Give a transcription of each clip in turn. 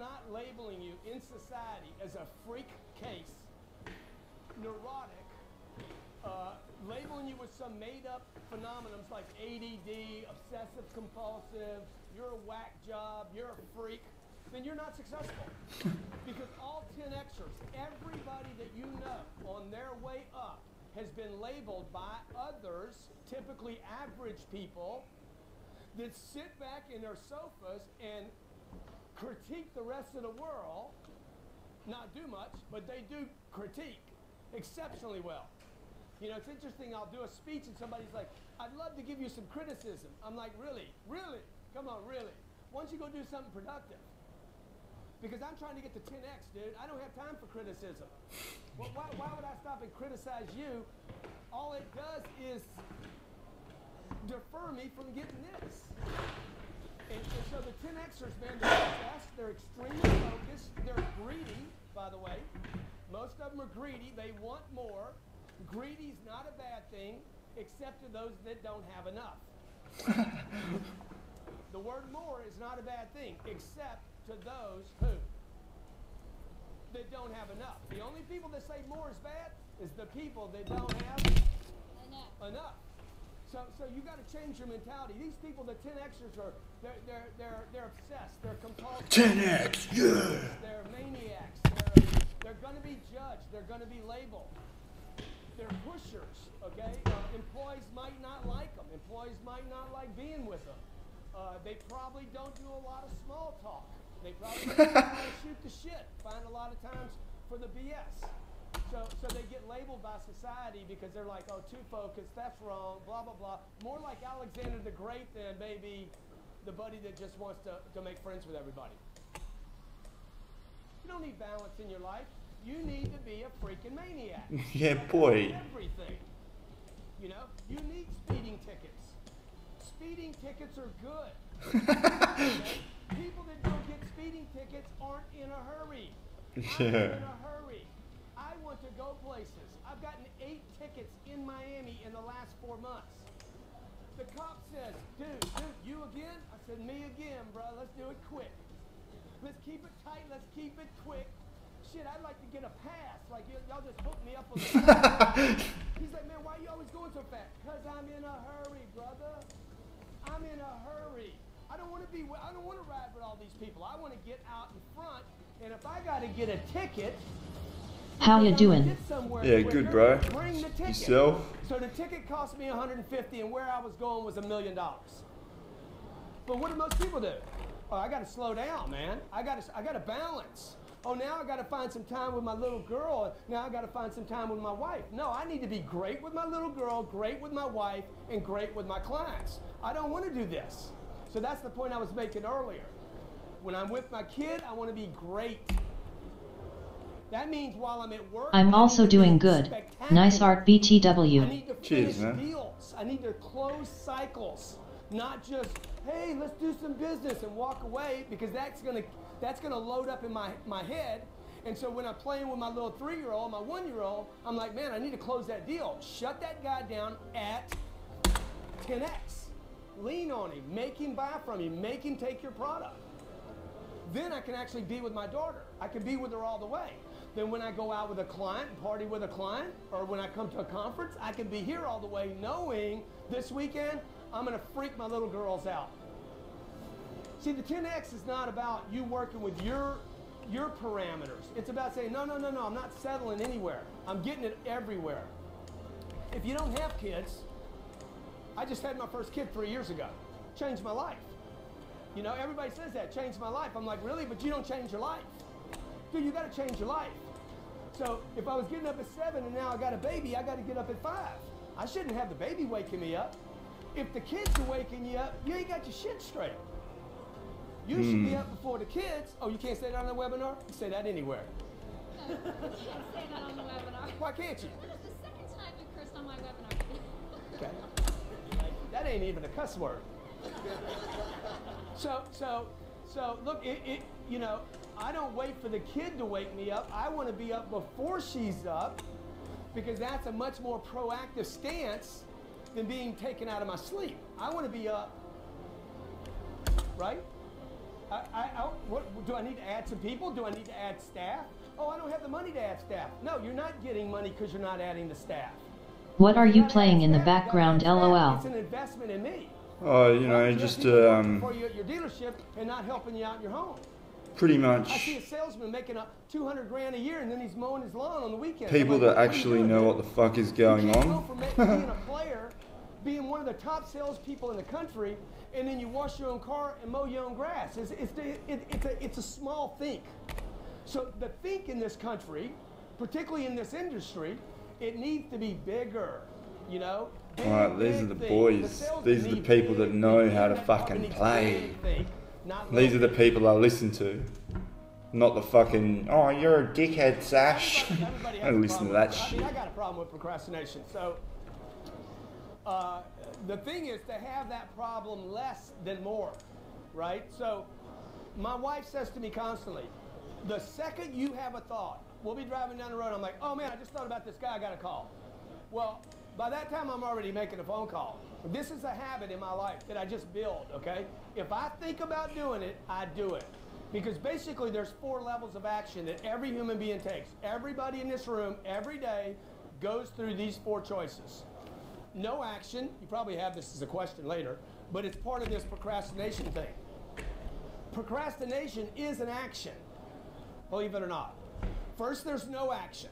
not labeling you in society as a freak case, neurotic, labeling you with some made-up phenomenons like ADD, obsessive compulsive, you're a whack job, you're a freak, then you're not successful. Because all 10Xers, everybody that you know on their way up has been labeled by others, typically average people, that sit back in their sofas and critique the rest of the world, not do much, but they do critique exceptionally well. You know, it's interesting, I'll do a speech and somebody's like, I'd love to give you some criticism. I'm like, really? Really? Come on, really? Why don't you go do something productive? Because I'm trying to get to 10X, dude. I don't have time for criticism. Well, why would I stop and criticize you? All it does is defer me from getting this. And so the 10Xers, man, they're obsessed, they're extremely focused, they're greedy, by the way. Most of them are greedy, they want more. Greedy's not a bad thing, except to those that don't have enough. The word more is not a bad thing, except to those who that don't have enough. The only people that say more is bad is the people that don't have enough. So you got to change your mentality. These people, the 10Xers are they're obsessed. They're compulsive. 10X, yeah. They're maniacs. They're going to be judged. They're going to be labeled. They're pushers. Okay. Employees might not like them. Employees might not like being with them. They probably don't do a lot of small talk. They probably don't know how to shoot the shit. Find a lot of times for the BS. So they get labeled by society because they're like, oh, too focused, that's wrong, blah, blah, blah. More like Alexander the Great than maybe the buddy that just wants to make friends with everybody. You don't need balance in your life. You need to be a freaking maniac. Yeah, boy. Everything. You know, you need speeding tickets. Speeding tickets are good. Okay? People that don't get speeding tickets aren't in a hurry. Yeah. I'm in a hurry. I want to go places. I've gotten 8 tickets in Miami in the last 4 months. The cop says, dude, you again? I said, me again, bro. Let's do it quick. Let's keep it tight. Let's keep it quick. Shit, I'd like to get a pass. Like, y'all just hook me up with a pass. He's like, man, why are you always going so fast? Because I'm in a hurry, brother. I'm in a hurry. I don't want to ride with all these people. I want to get out in front. And if I got to get a ticket, how you doing? Yeah, good, bro. Bring the ticket. Yourself? So the ticket cost me $150, and where I was going was $1 million. But what do most people do? Oh, I got to slow down, man. I got to balance. Oh, now I got to find some time with my little girl. Now I got to find some time with my wife. No, I need to be great with my little girl, great with my wife, and great with my clients. I don't want to do this. So that's the point I was making earlier. When I'm with my kid, I want to be great. That means while I'm at work, I'm also doing good. Nice art, BTW. I need to finish deals. I need to close cycles, not just, hey, let's do some business and walk away, because that's gonna load up in my head. And so when I'm playing with my little 3-year-old, my 1-year-old, I'm like, man, I need to close that deal. Shut that guy down at 10X. Lean on him, make him buy from you, make him take your product. Then I can actually be with my daughter. I can be with her all the way. Then when I go out with a client, party with a client, or when I come to a conference, I can be here all the way knowing this weekend I'm gonna freak my little girls out. See, the 10X is not about you working with your parameters. It's about saying, no, I'm not settling anywhere. I'm getting it everywhere. If you don't have kids, I just had my first kid 3 years ago. Changed my life. You know, everybody says that, changed my life. I'm like, really? But you don't change your life. Dude, you gotta change your life. So if I was getting up at 7 and now I got a baby, I gotta get up at 5. I shouldn't have the baby waking me up. If the kids are waking you up, you ain't got your shit straight. You should be up before the kids. Oh, you can't say that on the webinar? You say that anywhere. No, you can't say that on the webinar. Why can't you? This is the second time you cursed on my webinar. Okay. That ain't even a cuss word. So look, you know, I don't wait for the kid to wake me up. I want to be up before she's up, because that's a much more proactive stance than being taken out of my sleep. I want to be up, right? What, do I need to add some people? Do I need to add staff? Oh, I don't have the money to add staff. No, you're not getting money because you're not adding the staff. What are you playing in the background, LOL? It's an investment in me. Oh, you know, just for your dealership and not helping you out in your home. pretty I see much a salesman making up $200 grand a year, and then he's mowing his lawn on the weekend. people that actually know what the fuck is going You can't on. go from being a player, being one of the top salespeople in the country, and then you wash your own car and mow your own grass. It's a small think. So the think in this country, particularly in this industry, it needs to be bigger, you know? Alright, these are the boys. These are the people that know how to fucking play. These are the people I listen to. Not the fucking, oh, you're a dickhead, Sash. I don't listen to that shit. I got a problem with procrastination. So the thing is to have that problem less than more, right? So my wife says to me constantly, the second you have a thought, we'll be driving down the road, I'm like, oh man, I just thought about this guy, I got to call. Well, by that time I'm already making a phone call. This is a habit in my life that I just build, okay? If I think about doing it, I do it. Because basically there's 4 levels of action that every human being takes. Everybody in this room, every day, goes through these 4 choices. No action, you probably have this as a question later, but it's part of this procrastination thing. Procrastination is an action, believe it or not. First, there's no action.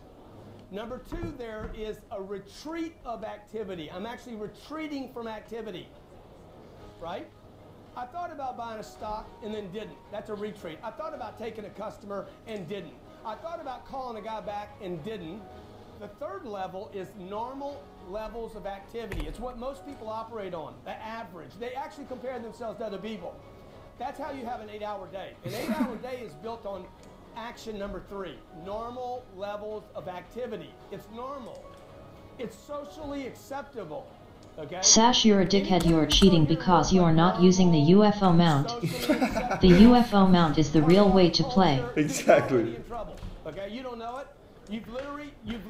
Number 2, there is a retreat of activity. I'm actually retreating from activity, right? I thought about buying a stock and then didn't. That's a retreat. I thought about taking a customer and didn't. I thought about calling a guy back and didn't. The 3rd level is normal levels of activity. It's what most people operate on, the average. They actually compare themselves to other people. That's how you have an 8-hour day. An 8-hour day is built on action number 3, normal levels of activity. It's normal. It's socially acceptable. Okay? Sash, you're a dickhead. You're cheating because you're not using the UFO mount. The UFO mount is the real way to play. Exactly. Okay, you don't know it. You've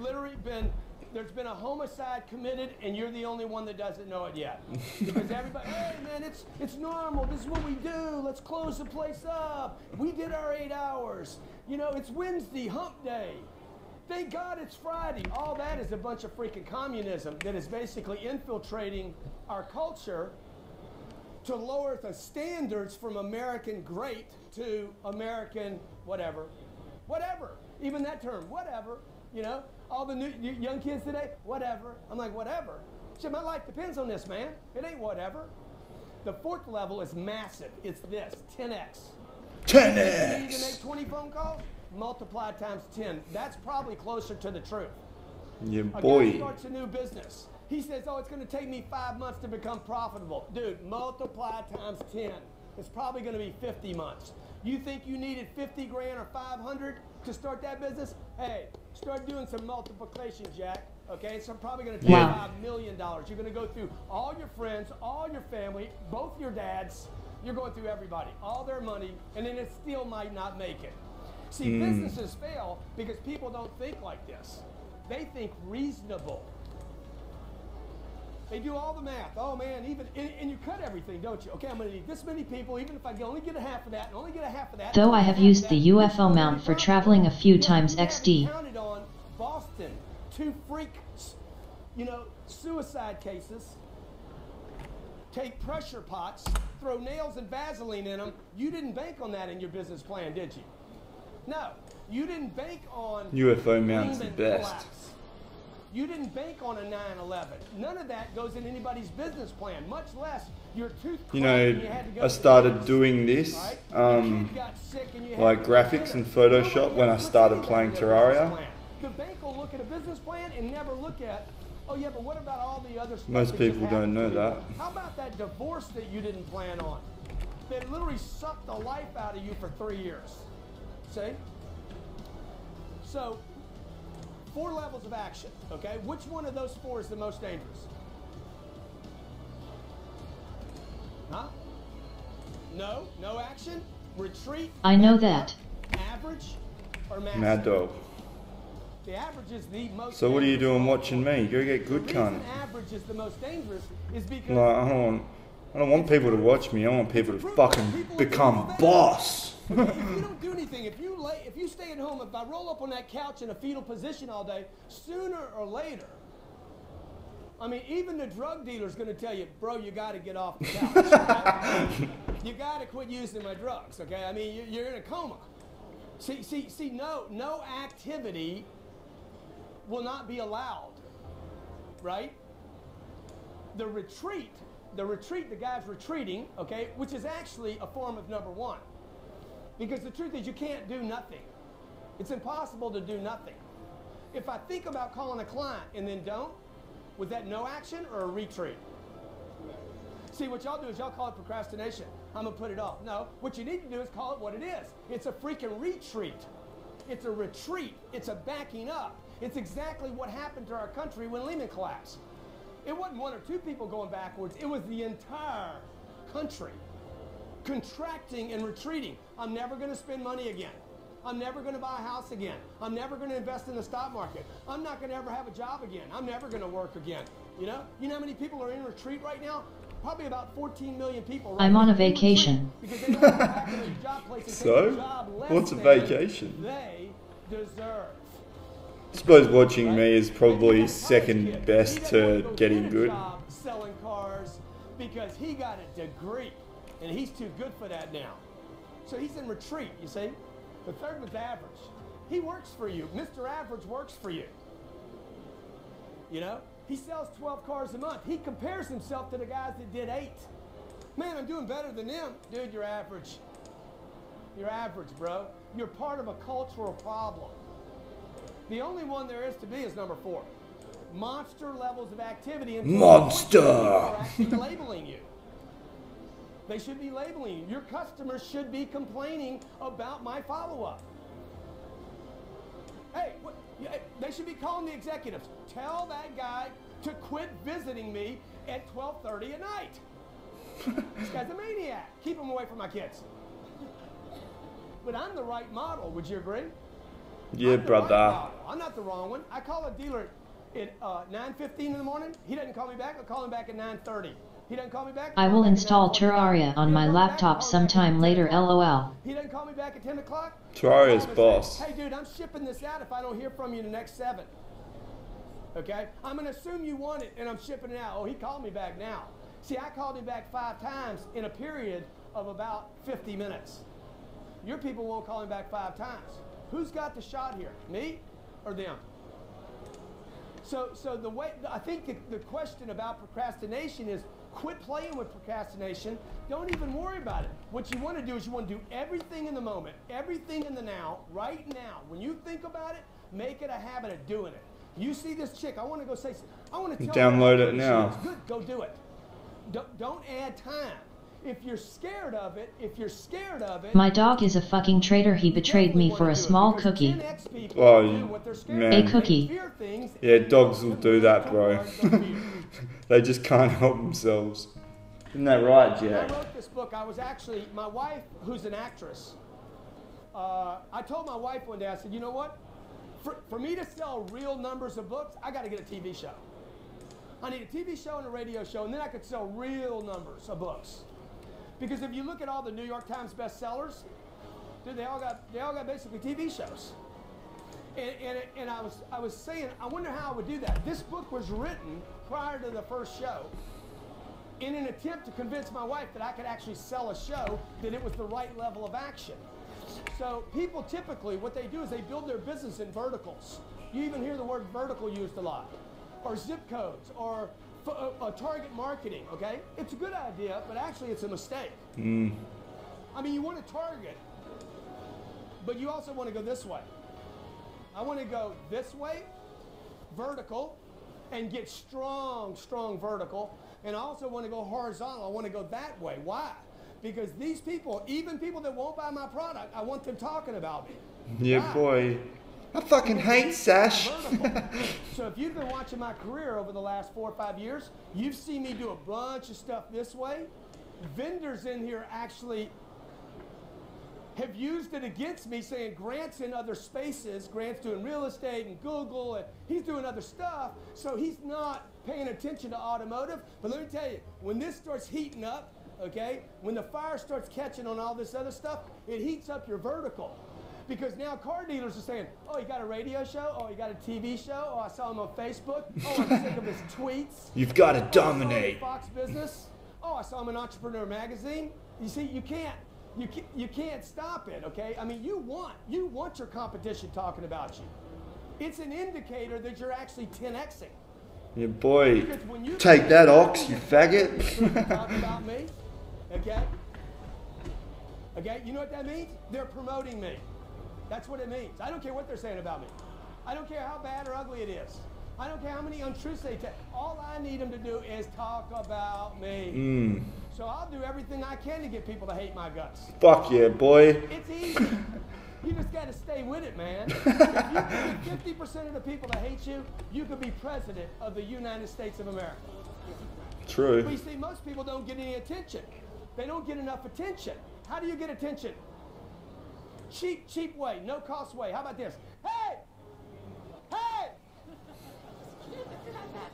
literally been, there's been a homicide committed and you're the only one that doesn't know it yet. Because everybody, hey man, it's normal, this is what we do, let's close the place up. We did our 8 hours. You know, it's Wednesday, hump day. Thank God it's Friday. All that is a bunch of freaking communism that is basically infiltrating our culture to lower the standards from American great to American whatever. Whatever. Even that term, whatever. You know, all the new young kids today, whatever. I'm like, whatever. Shit, my life depends on this, man. It ain't whatever. The 4th level is massive. It's this, 10x. 10x! You need to make 20 phone calls? Multiply times 10. That's probably closer to the truth. Yeah, A guy boy. starts a new business. He says, oh, it's going to take me 5 months to become profitable. Dude, multiply times 10. It's probably going to be 50 months. You think you needed 50 grand or 500 to start that business? Hey, start doing some multiplication, Jack. Okay, so I'm probably going to take $5 million. You're going to go through all your friends, all your family, both your dads. You're going through everybody, all their money, and then it still might not make it. See, businesses fail because people don't think like this. They think reasonable. They do all the math. Oh man, and you cut everything, don't you? Okay, I'm going to need this many people, even if I can only get a half of that, and only get a half of that. Though I have used the UFO mount for traveling a few times XD. Counted on Boston, 2 freaks, you know, suicide cases. Take pressure pots, throw nails and Vaseline in them. You didn't bank on that in your business plan, did you? No, you didn't bank on UFO mount's the Lehman best. collapse. You didn't bank on a 9/11. None of that goes in anybody's business plan, much less your tooth. You know, I started doing this, like graphics and Photoshop when I started playing Terraria. The bank will look at a business plan and never look at, oh yeah, but what about all the other stuff? Most that just people don't happened know to you? that. How about that divorce that you didn't plan on? That literally sucked the life out of you for 3 years. See? So, 4 levels of action, okay? Which one of those 4 is the most dangerous? Huh? No action? Retreat? I know that. Average? Or massive? Mad dog. The average is the most So what are you dangerous. doing watching me? Go get The good, reason cunt. average is the most dangerous is because Like, hold on. I don't want people to watch me. I want people to fucking become boss. If you don't do anything, if you stay at home, if I roll up on that couch in a fetal position all day, sooner or later, I mean, even the drug dealer's going to tell you, bro, you got to get off the couch. Right? You got to quit using my drugs, okay? I mean, you're in a coma. See, no activity will not be allowed, right? The retreat, the guy's retreating, okay, which is actually a form of number one. Because the truth is you can't do nothing. It's impossible to do nothing. If I think about calling a client and then don't, was that no action or a retreat? See, what y'all do is y'all call it procrastination. I'm going to put it off. No, what you need to do is call it what it is. It's a freaking retreat. It's a retreat. It's a backing up. It's exactly what happened to our country when Lehman collapsed. It wasn't one or two people going backwards. It was the entire country contracting and retreating. I'm never going to spend money again. I'm never going to buy a house again. I'm never going to invest in the stock market. I'm not going to ever have a job again. I'm never going to work again. You know how many people are in retreat right now? Probably about 14 million people. Right I'm on a vacation. Because they don't go back to their job place and So, take a job less what's a than vacation? They deserve. I suppose watching me is probably second best to getting good. Selling cars because he got a degree and he's too good for that now. So he's in retreat, you see? The third one's average. He works for you. Mr. Average works for you. You know? He sells 12 cars a month. He compares himself to the guys that did 8. Man, I'm doing better than them. Dude, you're average. You're average, bro. You're part of a cultural problem. The only one there is to be is number 4. Monster levels of activity. Monster! Are actually labeling you. They should be labeling you. Your customers should be complaining about my follow-up. Hey, they should be calling the executives. Tell that guy to quit visiting me at 12:30 at night. This guy's a maniac. Keep him away from my kids. But I'm the right model. Would you agree? Yeah, brother. Right, I'm not the wrong one. I call a dealer at 9:15 in the morning. He doesn't call me back. I'll call him back at 9:30. He doesn't call me back. I will install Terraria on my laptop sometime later, lol. He doesn't call me back at 10 o'clock. Terraria's boss. Hey, dude, I'm shipping this out if I don't hear from you in the next 7. Okay? I'm going to assume you want it, and I'm shipping it out. Oh, he called me back now. See, I called him back 5 times in a period of about 50 minutes. Your people won't call him back 5 times. Who's got the shot here? Me or them? So the way, I think the question about procrastination is quit playing with procrastination. Don't even worry about it. What you want to do is you want to do everything in the moment, everything in the now, right now. When you think about it, make it a habit of doing it. You see this chick, I want to go say, I want to tell download her it now. Good, go do it. Don't add time. If you're scared of it, My dog is a fucking traitor. He betrayed me for a small cookie. Oh, man. A cookie. Yeah, dogs will do that, bro. They just can't help themselves. Isn't that right, Jack? I wrote this book. I was actually, my wife, who's an actress, I told my wife one day, I said, you know what? For me to sell real numbers of books, I got to get a TV show. I need a TV show and a radio show, and then I could sell real numbers of books. Because if you look at all the New York Times bestsellers, dude, they all got basically TV shows. And I was saying, I wonder how I would do that. This book was written prior to the first show in an attempt to convince my wife that I could actually sell a show, that it was the right level of action. So people typically, what they do is they build their business in verticals. You even hear the word vertical used a lot. Or zip codes, or target marketing, okay? It's a good idea, but actually it's a mistake. I mean, you want to target, but you also want to go this way. I want to go this way, vertical, and get strong vertical. And I also want to go horizontal. I want to go that way. Why? Because these people, even people that won't buy my product, I want them talking about me. Yeah, Why? boy. I fucking hate Sash. So if you've been watching my career over the last 4 or 5 years, you've seen me do a bunch of stuff this way. Vendors in here actually have used it against me, saying Grant's in other spaces. Grant's doing real estate and Google, and he's doing other stuff, so he's not paying attention to automotive. But let me tell you, when this starts heating up, okay, when the fire starts catching on all this other stuff, it heats up your vertical. Because now car dealers are saying, oh, you got a radio show? Oh, you got a TV show? Oh, I saw him on Facebook. Oh, I'm sick of his tweets. You've got to dominate. Oh, Fox Business. Oh, I saw him in Entrepreneur Magazine. You see, you can't stop it, okay? I mean, you want your competition talking about you. It's an indicator that you're actually 10xing. Yeah, boy, take that, Ox, you faggot. Talk about me, okay? Okay, you know what that means? They're promoting me. That's what it means. I don't care what they're saying about me. I don't care how bad or ugly it is. I don't care how many untruths they tell. All I need them to do is talk about me. So I'll do everything I can to get people to hate my guts. Fuck yeah, boy. It's easy. You just got to stay with it, man. If you get 50% of the people that hate you, you could be president of the United States of America. True. But you see, most people don't get any attention. They don't get enough attention. How do you get attention? Cheap way, no cost way. How about this? Hey! Hey!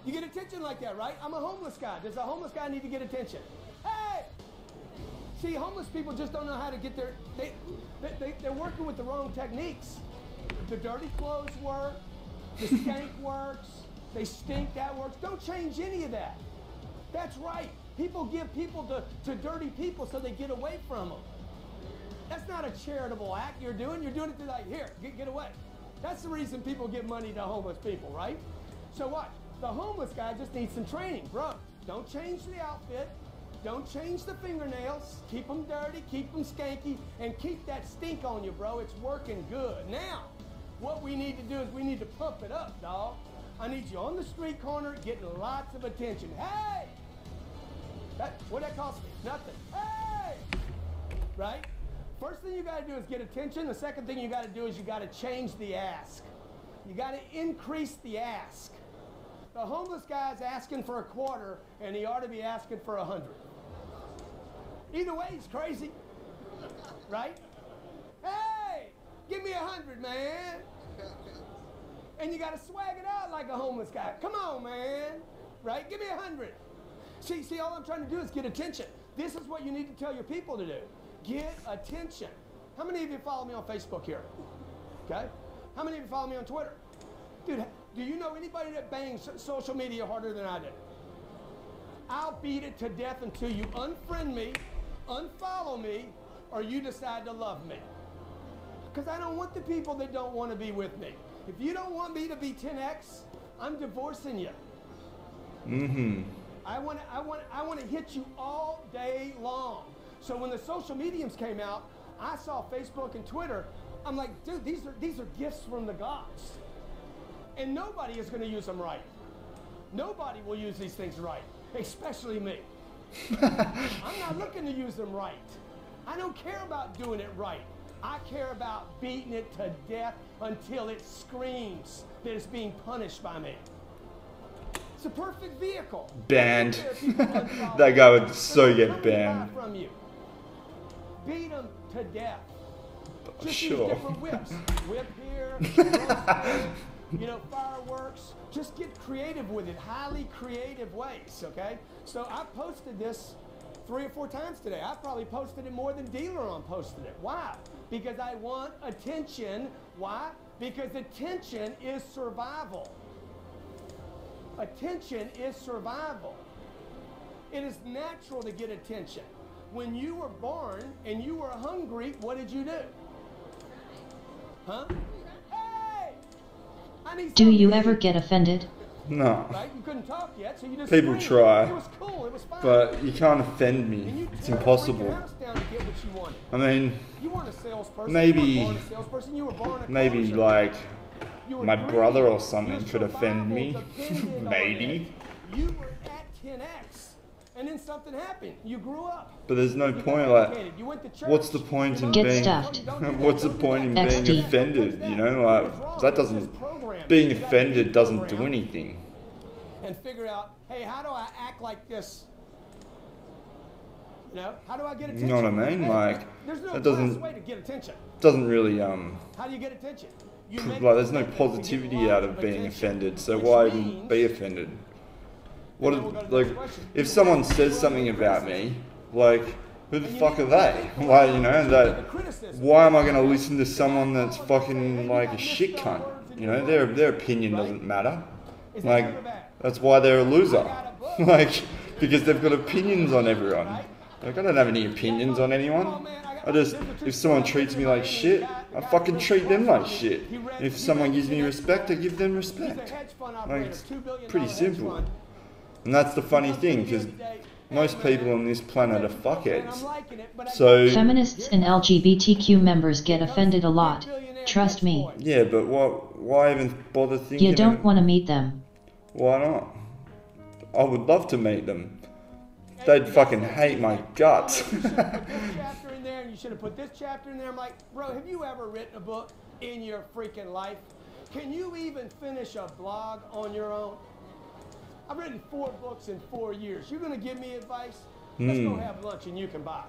You get attention like that, right? I'm a homeless guy. Does a homeless guy need to get attention? Hey! See, homeless people just don't know how to get their... They're working with the wrong techniques. The dirty clothes work. The stank works. They stink, that works. Don't change any of that. That's right. People give people to dirty people so they get away from them. That's not a charitable act you're doing. You're doing it to like, here, get away. That's the reason people give money to homeless people, right? So what? The homeless guy just needs some training. Bro, don't change the outfit. Don't change the fingernails. Keep them dirty, keep them skanky, and keep that stink on you, bro. It's working good. Now, what we need to do is we need to pump it up, dog. I need you on the street corner getting lots of attention. Hey! What'd that cost me? Nothing. Hey! Right? First thing you got to do is get attention. The second thing you got to do is you got to change the ask. You got to increase the ask. The homeless guy's asking for a quarter, and he ought to be asking for 100. Either way, he's crazy, right? Hey, give me 100, man. And you got to swag it out like a homeless guy. Come on, man, right? Give me 100. See, all I'm trying to do is get attention. This is what you need to tell your people to do. Get attention. How many of you follow me on Facebook here? Okay. How many of you follow me on Twitter? Dude, do you know anybody that bangs social media harder than I do? I'll beat it to death until you unfriend me, unfollow me, or you decide to love me. Because I don't want the people that don't want to be with me. If you don't want me to be 10x, I'm divorcing you. I want to hit you all day long. So when the social mediums came out, I saw Facebook and Twitter. I'm like, dude, these are gifts from the gods. And nobody is going to use them right. Nobody will use these things right, especially me. I'm not looking to use them right. I don't care about doing it right. I care about beating it to death until it screams that it's being punished by me. It's a perfect vehicle. Banned. That guy would so get banned. From you. Beat them to death. Just sure. use different whips. Whip here, you know, fireworks. Just get creative with it. Highly creative ways, okay? So I posted this 3 or 4 times today. I probably posted it more than Dealeron posted it. Why? Because I want attention. Why? Because attention is survival. Attention is survival. It is natural to get attention. When you were born and you were hungry, what did you do? Huh? Hey! I need Do you ever get offended? No. Right? You couldn't talk yet, so you just People screamed. try. It was cool. It was fine. But you can't offend me. It's impossible. I mean, you weren't a salesperson. maybe, you weren't born a salesperson. You were born a maybe closer. like You were my greedy. brother or something Your could offend me. survival depended on Maybe. it. You were at 10x, and then something happened. You grew up. But there's no You point. got Like, educated. You went to church. what's the point in Get being? stuffed. What's the point in being XD. offended? You know, like that doesn't. Being offended doesn't do anything. And figure out, hey, how do I act like this? You know, how do I get attention? You know what I mean? Hey, Like, there's no that class way to get attention. doesn't really How do you get attention? You make like there's no commitments and get positivity lots out of being attention, offended. So which why even means- be offended? What then we'll go to if, the like next question. if someone says something about me, like who the fuck are they? Like, you know, that why am I going to listen to someone that's fucking like a shit cunt? You know, their opinion doesn't matter. Like that's why they're a loser. Like because they've got opinions on everyone. Like I don't have any opinions on anyone. I just if someone treats me like shit, I fucking treat them like shit. If someone gives me respect, I give them respect. Like it's pretty simple. And that's the funny thing, because most people on this planet are fuckheads. So Feminists and LGBTQ members get offended a lot. Trust me. yeah, but why even bother thinking? You don't want to meet them. Why not? I would love to meet them. They'd fucking hate my guts. You should have put this chapter in there, and you should have put this chapter in there. I'm like, bro, have you ever written a book in your freaking life? Can you even finish a blog on your own? I've written 4 books in 4 years. You're gonna give me advice? Let's go have lunch and you can buy.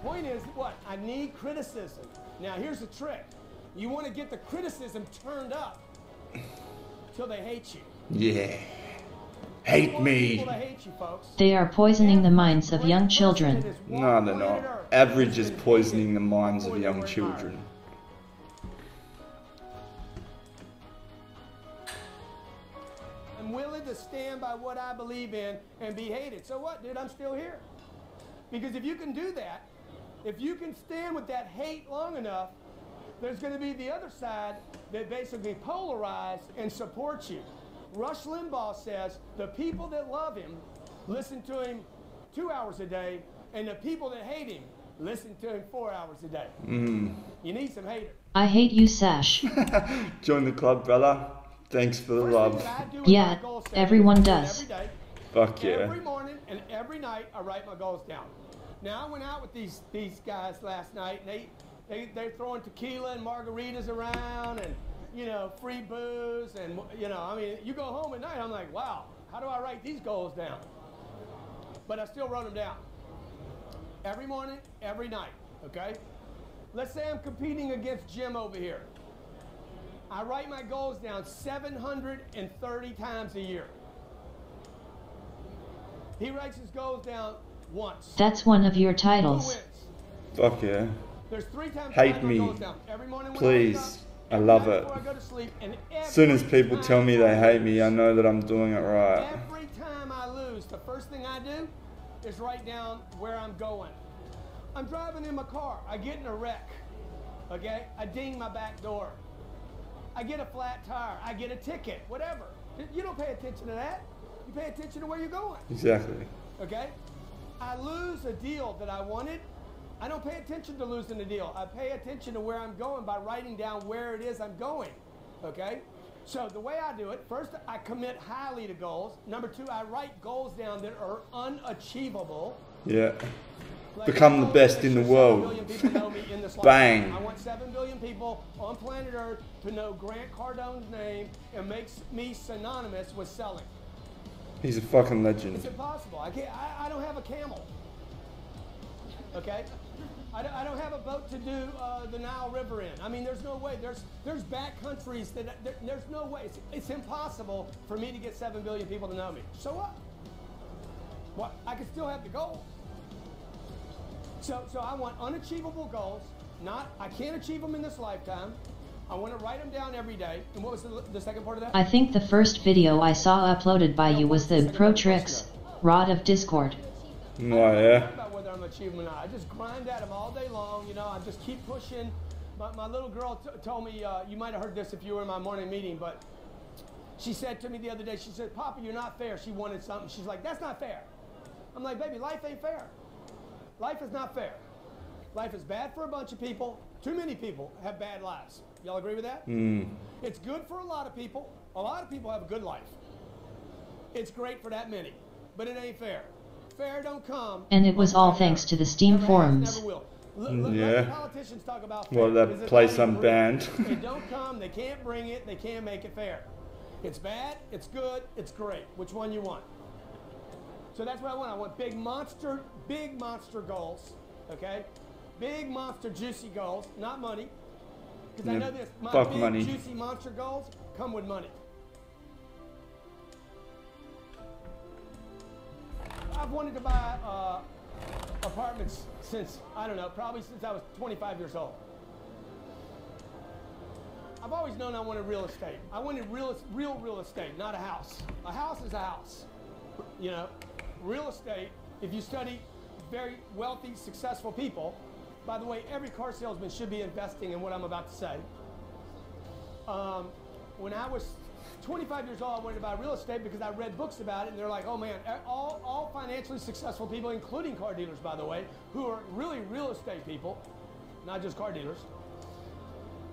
Point is, what? I need criticism. Now here's the trick. You want to get the criticism turned up till they hate you. Yeah. Hate me. People to hate you, folks. They are poisoning the minds of young children. No, they're not. Average is poisoning the minds of young children. I'm willing to stand by what I believe in and be hated. So what, dude? I'm still here. Because if you can do that, if you can stand with that hate long enough, there's going to be the other side that basically polarize and support you. Rush Limbaugh says the people that love him listen to him 2 hours a day, and the people that hate him listen to him 4 hours a day. You need some haters. I hate you, Sash. Join the club, brother. Thanks for the love. Yeah, everyone does. Every day. Fuck yeah. Every morning and every night I write my goals down. Now I went out with these guys last night, and they're throwing tequila and margaritas around, and you know, free booze, and you know, I mean, you go home at night, I'm like, wow, how do I write these goals down? But I still wrote them down. Every morning, every night, okay? Let's say I'm competing against Jim over here. I write my goals down 730 times a year. He writes his goals down once. That's one of your Who titles. wins? Fuck yeah. There's 3 times Hate I write my me. goals down. Every morning when Please. I wake up, I every love night it. before I go to sleep, and As soon as every people time tell me they I hate me, lose, I know that I'm doing it right. every time I lose, the first thing I do is write down where I'm going. I'm driving in my car. I get in a wreck. Okay? I ding my back door. I get a flat tire. I get a ticket. Whatever. You don't pay attention to that. You pay attention to where you're going. Exactly. Okay? I lose a deal that I wanted. I don't pay attention to losing the deal. I pay attention to where I'm going by writing down where it is I'm going. Okay? So the way I do it, first I commit highly to goals. Number 2, I write goals down that are unachievable. Yeah. Like, Become the I best make in the sure 7 world. billion people know me in this Bang. lifetime. I want 7 billion people on planet Earth to know Grant Cardone's name and makes me synonymous with selling. He's a fucking It's legend. impossible. I don't have a camel. Okay? I don't have a boat to do the Nile River in. I mean, there's no way. There's back countries that there's no way. It's impossible for me to get 7 billion people to know me. So what? What? I can still have the goal. So I want unachievable goals. I can't achieve them in this lifetime. I want to write them down every day. And what was the second part of that? I think the first video I saw uploaded by you was the Pro Tricks Rod of Discord. Oh yeah. About whether I'm achieving or not. I just grind at them all day long. You know, I just keep pushing. My little girl told me, you might have heard this if you were in my morning meeting, but she said to me the other day, she said, Papa, you're not fair. She wanted something. She's like, that's not fair. I'm like, baby, life ain't fair. Life is not fair. Life is bad for a bunch of people. Too many people have bad lives. Y'all agree with that? It's good for a lot of people. A lot of people have a good life. It's great for that many, but it ain't fair. Fair don't come. And it was all thanks to the Steam Never has, forums. never will. Yeah. Let the politicians talk about fair. Well, that Is it place not even real? unbanned. It don't come. They can't bring it. They can't make it fair. It's bad. It's good. It's great. Which one you want? So that's what I want. I want big monster goals, okay? Big monster juicy goals, not money. Because I know this, my big money. Juicy monster goals come with money. I've wanted to buy apartments since, I don't know, probably since I was 25 years old. I've always known I wanted real estate. I wanted real real estate, not a house. A house is a house. You know, real estate, if you study very wealthy, successful people, by the way, every car salesman should be investing in what I'm about to say. When I was 25 years old, I wanted to buy real estate because I read books about it, and they're like, oh man, all financially successful people, including car dealers, by the way, who are really real estate people, not just car dealers,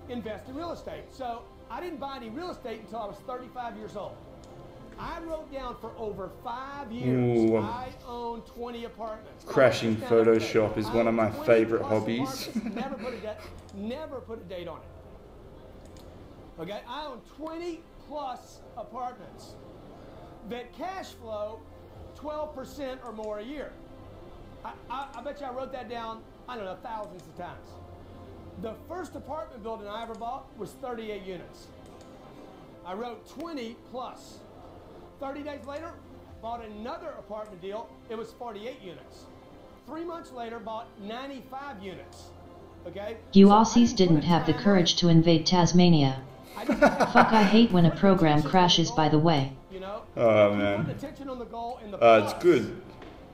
invest in real estate. So I didn't buy any real estate until I was 35 years old. I wrote down for over 5 years, I own 20 apartments. Crashing Photoshop is one of my favorite hobbies. Never put a date on it. Okay, I own 20 plus apartments that cash flow 12% or more a year. I bet you I wrote that down, I don't know, thousands of times. The first apartment building I ever bought was 38 units. I wrote 20 plus. 30 days later, bought another apartment deal. It was 48 units. 3 months later, bought 95 units. Okay? You Aussies didn't have the courage to invade Tasmania. Fuck, I hate when a program crashes, by the way. You know? Oh man. It's good.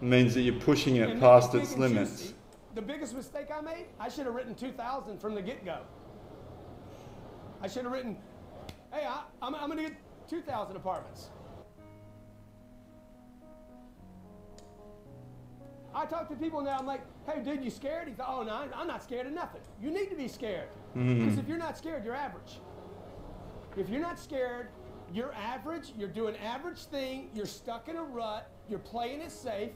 It means that you're pushing it past its limits. The biggest mistake I made, I should have written 2,000 from the get-go. I should have written, hey, I'm going to get 2,000 apartments. I talk to people now, I'm like, hey, dude, you scared? He's like, oh, no, I'm not scared of nothing. You need to be scared. Because if you're not scared, you're average. If you're not scared, you're average, you're doing average thing, you're stuck in a rut, you're playing it safe,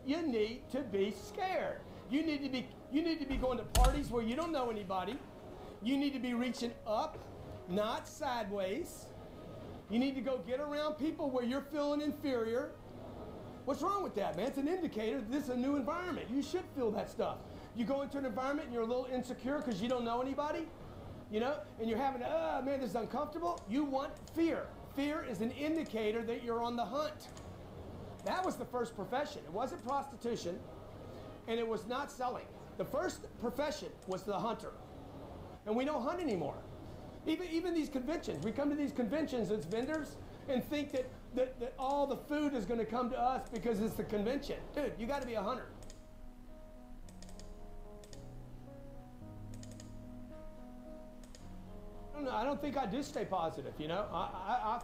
you need to be scared. You need to be going to parties where you don't know anybody. You need to be reaching up, not sideways. You need to go get around people where you're feeling inferior. What's wrong with that, man? It's an indicator that this is a new environment. You should feel that stuff. You go into an environment and you're a little insecure because you don't know anybody, you know, and you're having, oh man, this is uncomfortable. You want fear. Fear is an indicator that you're on the hunt. That was the first profession. It wasn't prostitution. And it was not selling. The first profession was the hunter. And we don't hunt anymore. Even these conventions. We come to these conventions as vendors and think that all the food is going to come to us because it's the convention. Dude, you got to be a hunter. I don't think I do stay positive, you know. I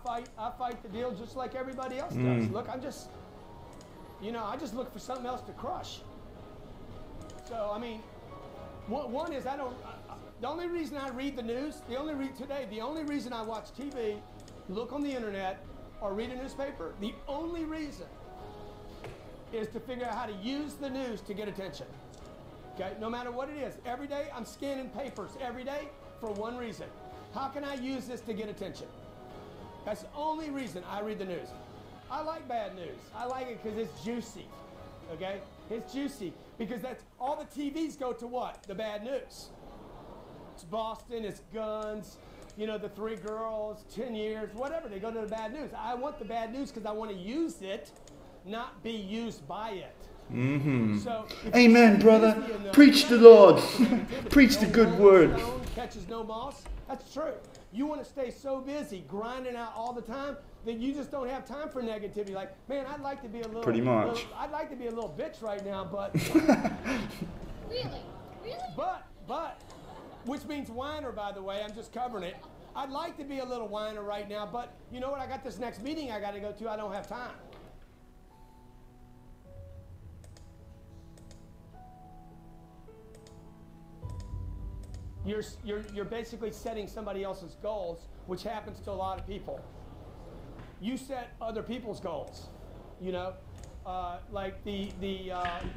fight the deal just like everybody else does. Look, I just look for something else to crush. So, I mean, one is the only reason I read the news, the only reason I watch TV, look on the internet, or read a newspaper, the only reason is to figure out how to use the news to get attention. Okay, no matter what it is. Every day, I'm scanning papers every day for one reason. How can I use this to get attention? That's the only reason I read the news. I like bad news. I like it because it's juicy. Okay? It's juicy because that's all the TVs go to what? The bad news. It's Boston, it's guns, you know, the 3 girls, 10 years, whatever. They go to the bad news. I want the bad news because I want to use it, not be used by it. So, amen, brother. Preach the Lord. Preach the good word. Catches no moss. That's true. You want to stay so busy grinding out all the time that you just don't have time for negativity. Like, man, I'd like to be a little. Pretty much. I'd like to be a little bitch right now, but. Really? But, which means whiner, by the way. I'm just covering it. I'd like to be a little whiner right now, but you know what? I got this next meeting I got to go to. I don't have time. You're basically setting somebody else's goals, which happens to a lot of people. You set other people's goals, you know, like the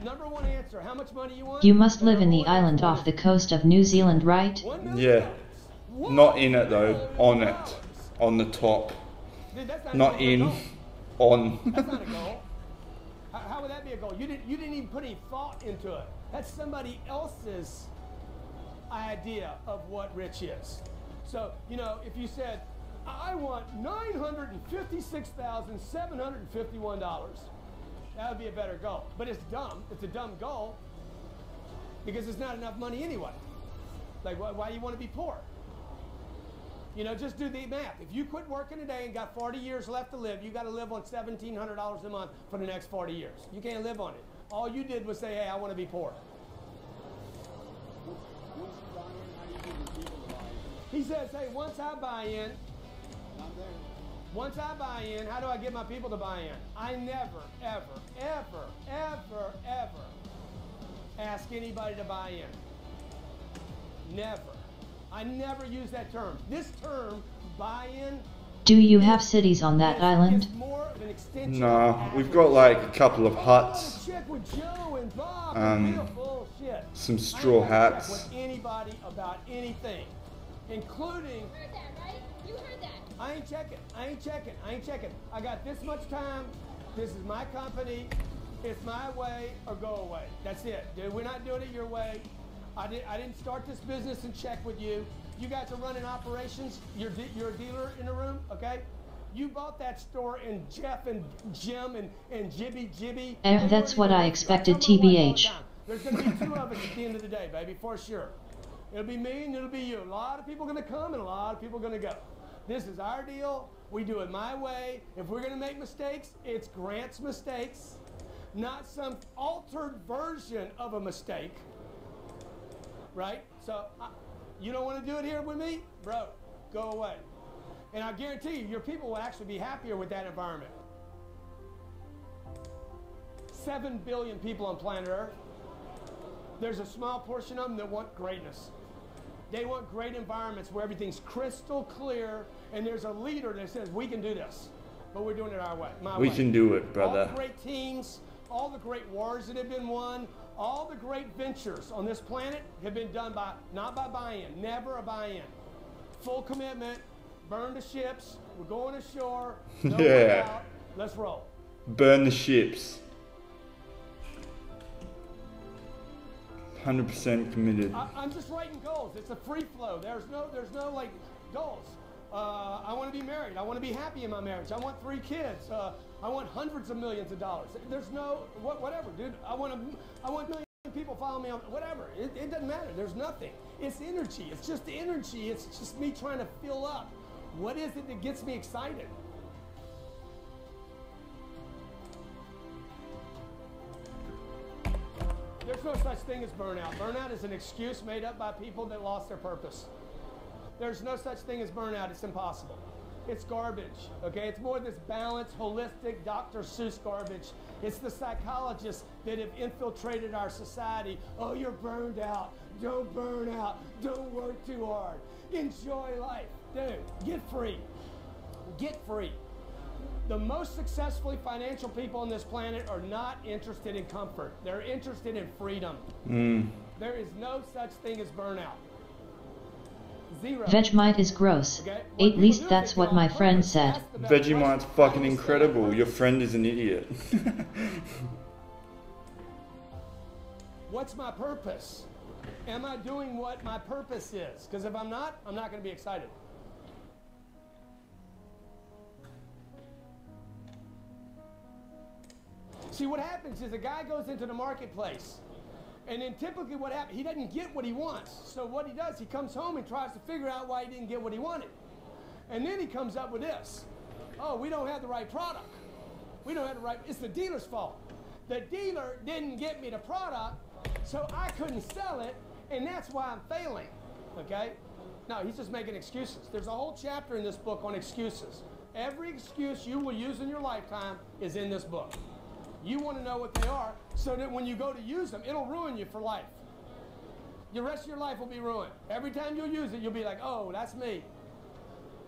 number one answer. How much money you want? You must live in the island off the coast of New Zealand, right? Yeah, not in it though. On it, on the top. Dude, not in, on. That's not a goal. How would that be a goal? You didn't even put any thought into it. That's somebody else's idea of what rich is. So, you know, if you said, I want $956,751, that would be a better goal. But it's dumb. It's a dumb goal because it's not enough money anyway. Like, why you want to be poor? You know, just do the math. If you quit working today and got 40 years left to live, you got to live on $1,700 a month for the next 40 years. You can't live on it. All you did was say, hey, I want to be poor. He says, hey, once I buy in, how do I get my people to buy in? I never, ever, ever, ever, ever ask anybody to buy in. Never. I never use that term. This term, buy-in. Do you have cities on that island? Nah, we've got like a couple of huts. Some straw hats. With anybody about anything, including. You heard that, right? You heard that. I ain't checking. I got this much time. This is my company. It's my way or go away. That's it, dude. We're not doing it your way. I didn't start this business and check with you. You guys are running operations. You're a dealer in the room, okay? You bought that store and Jeff and Jim and Jibby. That's what I expected, TBH. There's going to be two of us at the end of the day, baby, for sure. It'll be me and it'll be you. A lot of people are going to come and a lot of people are going to go. This is our deal. We do it my way. If we're going to make mistakes, it's Grant's mistakes, not some altered version of a mistake. Right? So, you don't want to do it here with me? Bro, go away. And I guarantee you, your people will actually be happier with that environment. 7 billion people on planet Earth. There's a small portion of them that want greatness. They want great environments where everything's crystal clear, and there's a leader that says, we can do this, but we're doing it our way, my way. We can do it, brother. All the great teams, all the great wars that have been won, all the great ventures on this planet have been done by, not by buy-in, never a buy-in. Full commitment, burn the ships, we're going ashore, no way out, let's roll. Burn the ships. 100% committed. I'm just writing goals. It's a free flow. There's no like goals. I want to be married. I want to be happy in my marriage. I want 3 kids. I want hundreds of millions of dollars. There's no whatever, dude. I want million people follow me on whatever. It doesn't matter. There's nothing. It's energy. It's just energy. It's just me trying to fill up. What is it that gets me excited? There's no such thing as burnout. Burnout is an excuse made up by people that lost their purpose. There's no such thing as burnout. It's impossible. It's garbage, okay? It's more this balanced, holistic, Dr. Seuss garbage. It's the psychologists that have infiltrated our society. Oh, you're burned out. Don't burn out. Don't work too hard. Enjoy life. Dude, get free. Get free. The most successfully financial people on this planet are not interested in comfort. They're interested in freedom. There is no such thing as burnout. Zero. Vegemite is gross. Okay? At least that's what my friend said. Vegemite's fucking incredible. Your friend is an idiot. What's my purpose? Am I doing what my purpose is? Because if I'm not going to be excited. See, what happens is a guy goes into the marketplace, and then typically what happens, he doesn't get what he wants. So what he does, he comes home and tries to figure out why he didn't get what he wanted. And then he comes up with this. Oh, we don't have the right product. We don't have the right, it's the dealer's fault. The dealer didn't get me the product, so I couldn't sell it, and that's why I'm failing, okay? No, he's just making excuses. There's a whole chapter in this book on excuses. Every excuse you will use in your lifetime is in this book. You want to know what they are so that when you go to use them, it'll ruin you for life. The rest of your life will be ruined. Every time you'll use it, you'll be like, oh, that's me.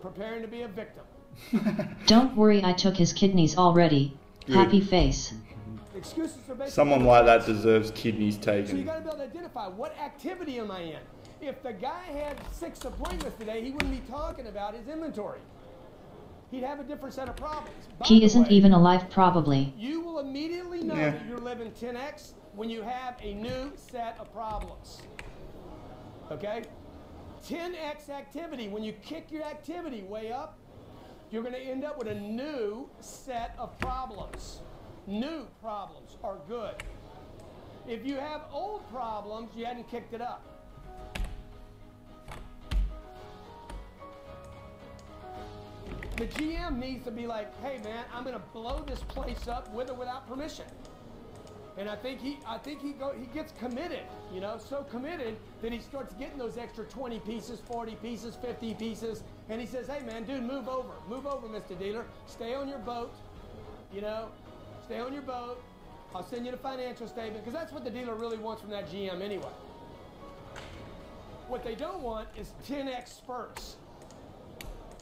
Preparing to be a victim. Don't worry, I took his kidneys already. Good. Happy face. Excuses are basically someone like that deserves kidneys taken. So you got to be able to identify what activity am I in. If the guy had 6 appointments today, he wouldn't be talking about his inventory. he'd have a different set of problems. He isn't even alive, probably. You will immediately know that you're living 10x when you have a new set of problems. Okay? 10x activity, when you kick your activity way up, you're going to end up with a new set of problems. New problems are good. If you have old problems, you hadn't kicked it up. The GM needs to be like, hey man, I'm going to blow this place up with or without permission. And I think he gets committed, you know, so committed that he starts getting those extra 20 pieces, 40 pieces, 50 pieces, and he says, hey man, dude, move over, Mr. Dealer, stay on your boat, you know, stay on your boat. I'll send you the financial statement, because that's what the dealer really wants from that GM anyway. What they don't want is 10x spurts.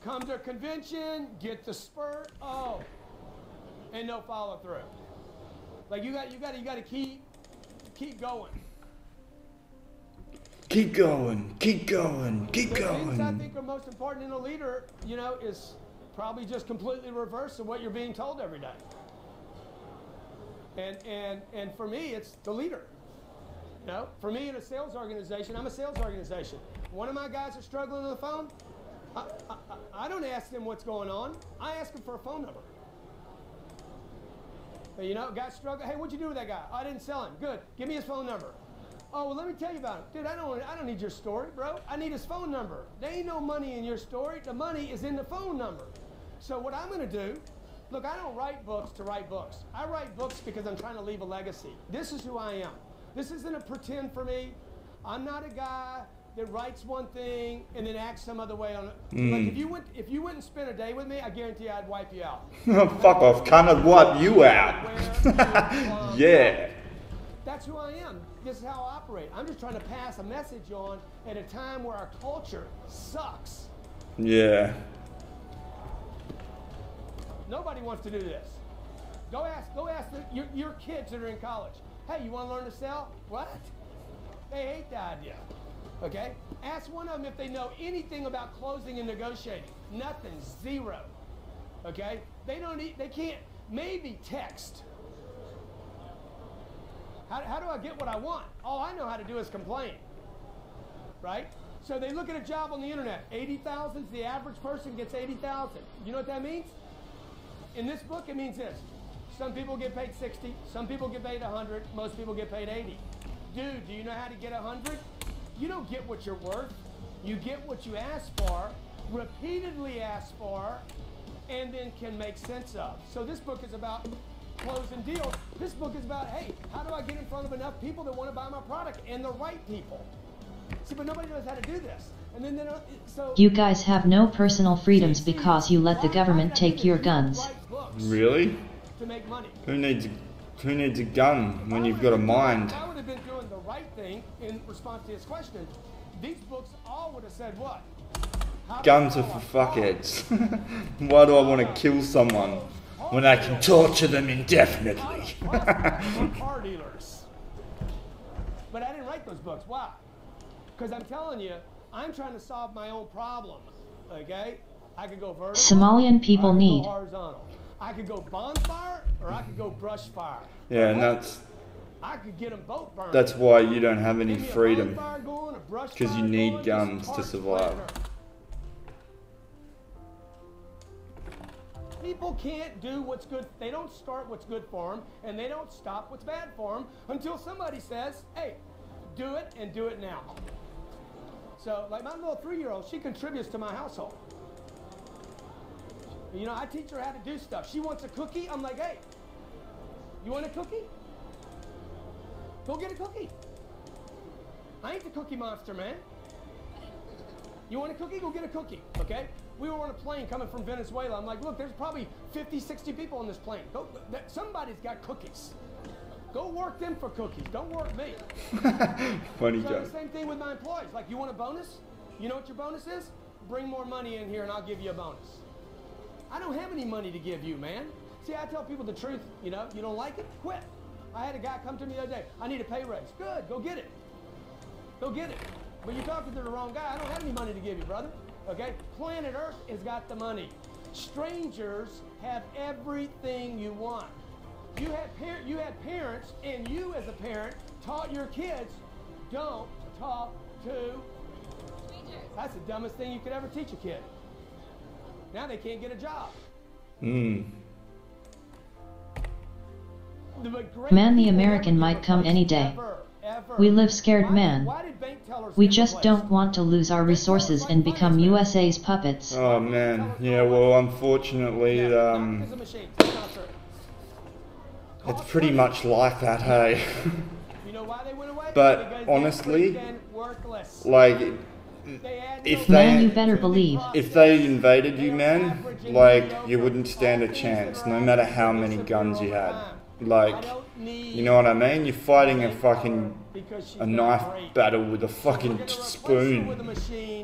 Come to a convention, get the spurt, oh, and no follow through. Like you got to keep going. Keep going, keep going, keep The going. things I think are most important in a leader, you know, is probably just completely reverse of what you're being told every day. And for me, it's the leader. You know, for me in a sales organization, I'm a sales organization. One of my guys is struggling on the phone. I don't ask them what's going on. I ask them for a phone number. You know, guy struggle. Hey, what'd you do with that guy? I didn't sell him. Good. Give me his phone number. Oh, well, let me tell you about him. Dude, I don't need your story, bro. I need his phone number. There ain't no money in your story. The money is in the phone number. So what I'm going to do, look, I don't write books to write books. I write books because I'm trying to leave a legacy. This is who I am. This isn't a pretend for me. I'm not a guy that writes one thing and then acts some other way on it. Like if you went and spent a day with me, I guarantee I'd wipe you out. Fuck off, can't I wipe you out? Yeah. That's who I am. This is how I operate. I'm just trying to pass a message on at a time where our culture sucks. Yeah. Nobody wants to do this. Go ask your kids that are in college. Hey, you want to learn to sell? What? They hate the idea. Okay? Ask one of them if they know anything about closing and negotiating. Nothing. Zero. Okay? They can't maybe text. How do I get what I want? All I know how to do is complain. Right? So they look at a job on the internet. 80,000, the average person gets 80,000. You know what that means? In this book, it means this. Some people get paid 60, some people get paid 100, most people get paid 80. Dude, do you know how to get 100? You don't get what you're worth. You get what you ask for, repeatedly ask for, and then can make sense of. So this book is about closing deals. This book is about, hey, how do I get in front of enough people that want to buy my product, and the right people? See, but nobody knows how to do this. And then so you guys have no personal freedoms because you let the government take your guns. Really? To make money. Who needs a gun when you've got a mind? I would have been doing the right thing in response to his question. These books all would have said what? Guns are for fuckheads. Why do I want to kill someone when I can torture them indefinitely? Car dealers. But I didn't write those books. Why? Because I'm telling you, I'm trying to solve my own problem. Okay? I could go vertical. Somalian people need. Horizontal. I could go bonfire or I could go brush fire. Yeah, and that's I could get them both burned. That's why you don't have any freedom, because you need guns to survive. People can't do what's good. They don't start what's good for them, and they don't stop what's bad for them until somebody says, hey, do it and do it now. So, like my little 3-year-old, she contributes to my household. You know, I teach her how to do stuff. She wants a cookie. I'm like, hey, you want a cookie? Go get a cookie. I ain't the cookie monster, man. You want a cookie? Go get a cookie, okay? We were on a plane coming from Venezuela. I'm like, look, there's probably 50, 60 people on this plane. Somebody's got cookies. Go work them for cookies. Don't work me. Funny so joke. the same thing with my employees. Like, you want a bonus? You know what your bonus is? Bring more money in here and I'll give you a bonus. I don't have any money to give you, man. See, I tell people the truth, you know, you don't like it, quit. I had a guy come to me the other day, I need a pay raise. Good, go get it. Go get it. But you're talking to the wrong guy. I don't have any money to give you, brother. Okay? Planet Earth has got the money. Strangers have everything you want. You had parents, and you as a parent taught your kids, don't talk to. That's the dumbest thing you could ever teach a kid. Now they can't get a job. Man, the American might come any day. We live scared, man. We just don't want to lose our resources and become USA's puppets. Oh man, yeah, well unfortunately, it's pretty much like that, hey. But honestly, like, if Man, you better believe. if they invaded you, man, like, you wouldn't stand a chance, no matter how many guns you had. Like, you know what I mean? You're fighting a knife battle with a fucking spoon.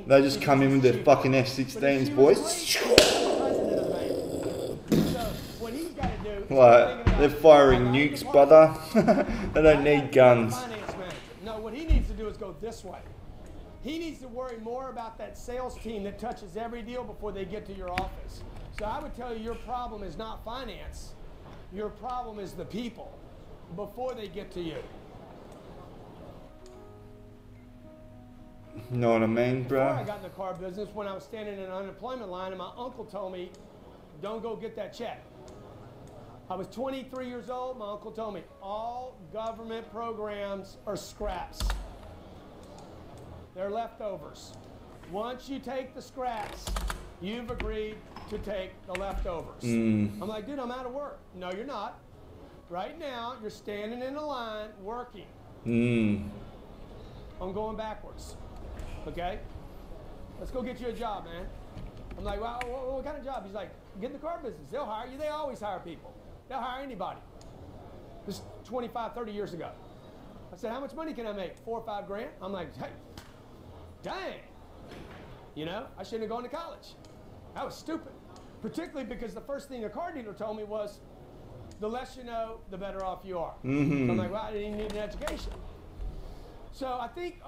They just come in with their fucking F-16s, boys. Like, they're firing nukes, brother. They don't need guns. No, what he needs to do is go this way. He needs to worry more about that sales team that touches every deal before they get to your office. So I would tell you, your problem is not finance. Your problem is the people before they get to you. Know what I mean, bro? Before I got in the car business, when I was standing in an unemployment line, and my uncle told me, don't go get that check. I was 23 years old. My uncle told me, all government programs are scraps. They're leftovers. Once you take the scraps, you've agreed to take the leftovers. I'm like, dude, I'm out of work. No, you're not. Right now, you're standing in a line working. I'm going backwards. Okay? Let's go get you a job, man. I'm like, well, what kind of job? He's like, get in the car business. They'll hire you. They always hire people. They'll hire anybody. This is 25, 30 years ago. I said, how much money can I make? 4 or 5 grand? I'm like, hey, dang. You know, I shouldn't have gone to college. That was stupid. Particularly because the first thing a car dealer told me was, the less you know, the better off you are. So I'm like, well, I didn't even need an education. So I think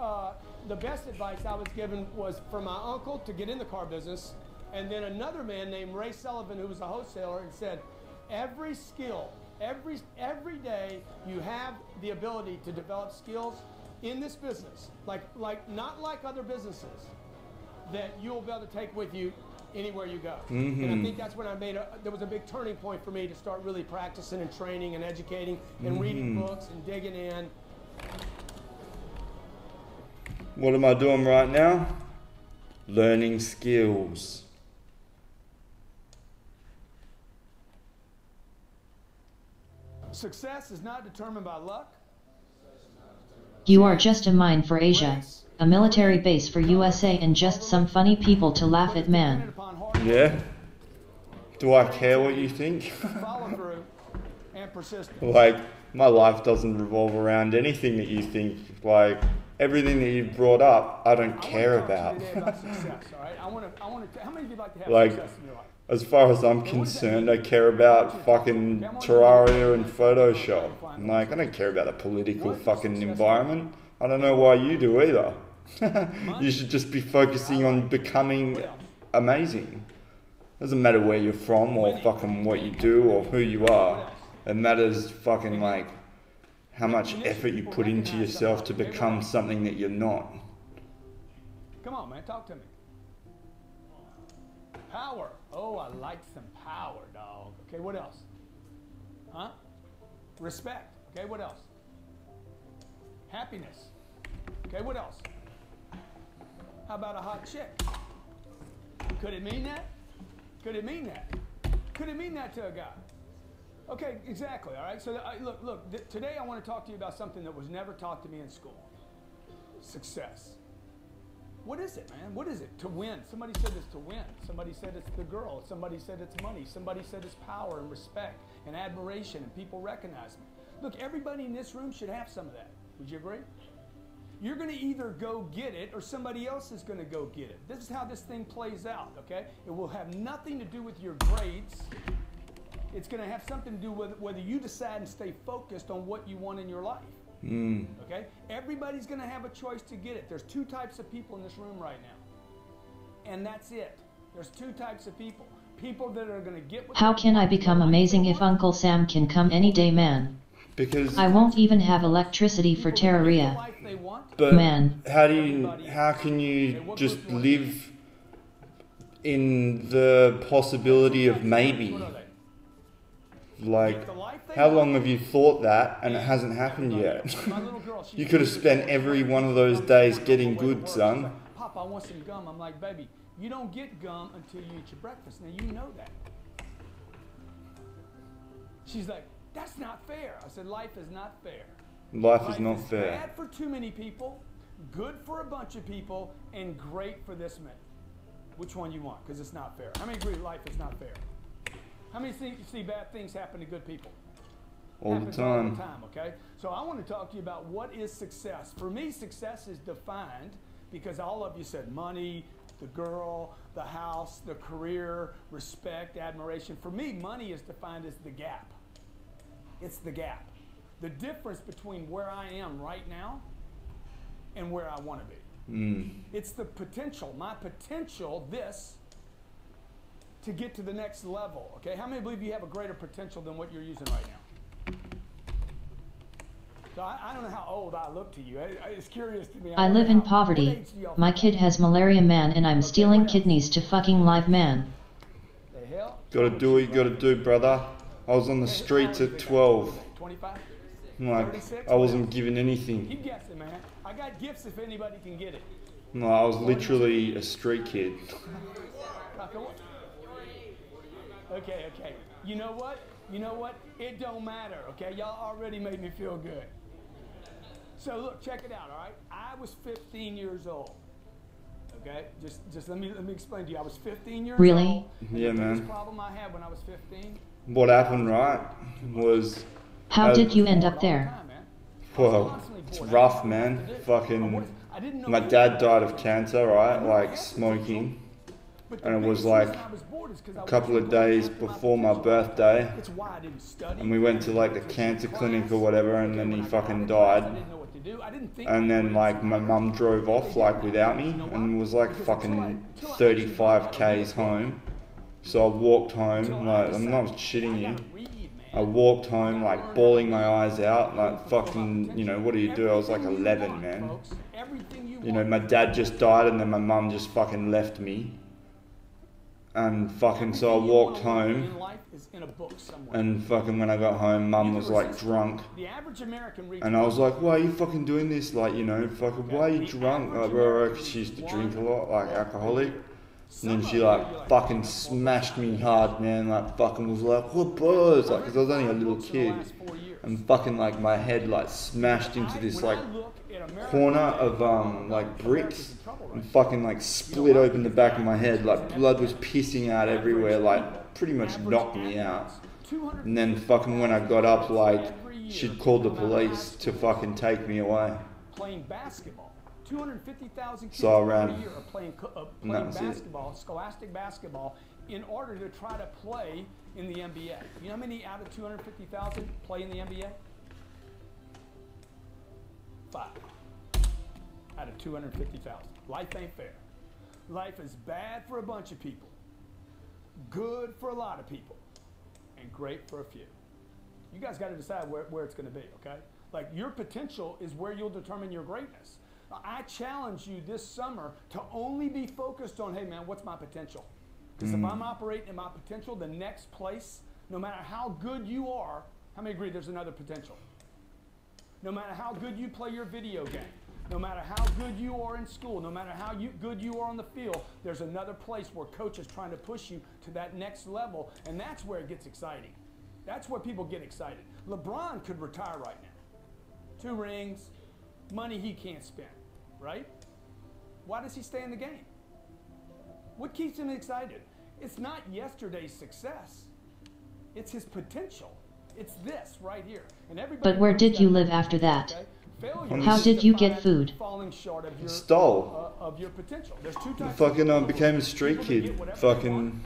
the best advice I was given was from my uncle to get in the car business, and then another man named Ray Sullivan, who was a wholesaler, and said, every skill, every day you have the ability to develop skills in this business, not like other businesses, that you'll be able to take with you anywhere you go. And I think that's when there was a big turning point for me to start really practicing and training and educating and reading books and digging in. What am I doing right now? Learning skills. Success is not determined by luck. You are just a mine for Asia, a military base for USA, and just some funny people to laugh at, man. Yeah? Do I care what you think? Follow through and persistence. Like, my life doesn't revolve around anything that you think. Like, everything that you've brought up, I don't care about. Success, all right? How many of you like to have Like, success in your life? as far as I'm concerned, I care about fucking Terraria and Photoshop. Like, I don't care about the political fucking environment. I don't know why you do either. You should just be focusing on becoming amazing. Doesn't matter where you're from or fucking what you do or who you are. It matters fucking like how much effort you put into yourself to become something that you're not. Come on, man, talk to me. Power. Oh, I like some power, dog. Okay, what else? Huh? Respect. Okay, what else? Happiness. Okay, what else? How about a hot chick? Could it mean that? Could it mean that? Could it mean that to a guy? Okay, exactly, all right? So look, today I want to talk to you about something that was never taught to me in school. Success. What is it, man? What is it? To win. Somebody said it's to win. Somebody said it's the girl. Somebody said it's money. Somebody said it's power and respect and admiration and people recognize me. Look, everybody in this room should have some of that. Would you agree? You're going to either go get it or somebody else is going to go get it. This is how this thing plays out, okay? It will have nothing to do with your grades. It's going to have something to do with whether you decide and stay focused on what you want in your life. Okay? Everybody's going to have a choice to get it. There's 2 types of people in this room right now. And that's it. There's 2 types of people. People that are gonna get. How can I become amazing if Uncle Sam can come any day, man? Because I won't even have electricity for Terraria. but Man. how can you just live in the possibility of maybe? Like, how long have you thought that and it hasn't happened yet? You could have spent every one of those days getting good, son. Pop, I want some gum. I'm like, baby, you don't get gum until you eat your breakfast. Now you know that. She's like, that's not fair. I said, life is not fair. Life is not fair. Bad for too many people, good for a bunch of people, and great for this many. Which one you want? Because it's not fair. How many agree life is not fair? How many see bad things happen to good people? All the time. All the time, okay? So I want to talk to you about what is success. For me, success is defined because all of you said money, the girl, the house, the career, respect, admiration. For me, money is defined as the gap. It's the gap. The difference between where I am right now and where I want to be. It's the potential, my potential, to get to the next level, okay? How many believe you have a greater potential than what you're using right now? So I don't know how old I look to you. It's curious to me. I live in poverty. My kid has malaria, man, and I'm stealing kidneys to fucking live, man. The hell? Gotta do what you gotta do, brother. I was on the streets at 12. 25? Like, I wasn't given anything. Keep guessing, man. I got gifts if anybody can get it. No, I was literally a street kid. Okay. You know what? It don't matter, okay? Y'all already made me feel good. So look, check it out, all right? I was 15 years old. Okay? Just let me explain to you. I was 15 years Really? old. Yeah, the man. biggest problem I had when I was 15. What happened, right, was... How did you end up there? Well, it's rough, man. Fucking... My dad died of cancer, right? Like, smoking. And it was like a couple of days before my birthday. And we went to like the cancer clinic or whatever, and then he fucking died. And then like my mum drove off like without me, and it was like fucking 35 k's home. So I walked home, like, I'm not shitting you. I walked home like bawling my eyes out, like fucking, you know, what do you do? I was like 11, man. You know, my dad just died and then my mum just fucking left me. And fucking, so I walked home, and fucking when I got home, mum was like drunk. And I was like, why are you fucking doing this? Like, you know, fucking, why are you drunk? Like, bro, cause she used to drink a lot, like alcoholic. And then she like fucking smashed me hard, man, like fucking was like, what bros? Like, cause I was only a little kid. And fucking like my head like smashed into this like corner of like bricks, and fucking like split open the back of my head, like blood was pissing out everywhere, like pretty much knocked me out. And then fucking when I got up, like she'd called the police to fucking take me away. Playing basketball. 250,000 kids So I ran. a year are playing basketball, scholastic basketball, in order to try to play in the NBA. You know how many out of 250,000 play in the NBA? 5 out of 250,000. Life ain't fair. Life is bad for a bunch of people, good for a lot of people, and great for a few. You guys got to decide where it's going to be, okay? Like, your potential is where you'll determine your greatness. I challenge you this summer to only be focused on, hey man, what's my potential? Because if I'm operating in my potential, the next place, no matter how good you are, how many agree there's another potential? No matter how good you play your video game, no matter how good you are in school, no matter how good you are on the field, there's another place where coach is trying to push you to that next level, and that's where it gets exciting. That's where people get excited. LeBron could retire right now. 2 rings, money he can't spend, right? Why does he stay in the game? What keeps him excited? It's not yesterday's success. It's his potential. It's this right here. And everybody. But where did you live after that? How did you get food? Stole. Of your potential. There's 2 types. Fucking became a street kid. Fucking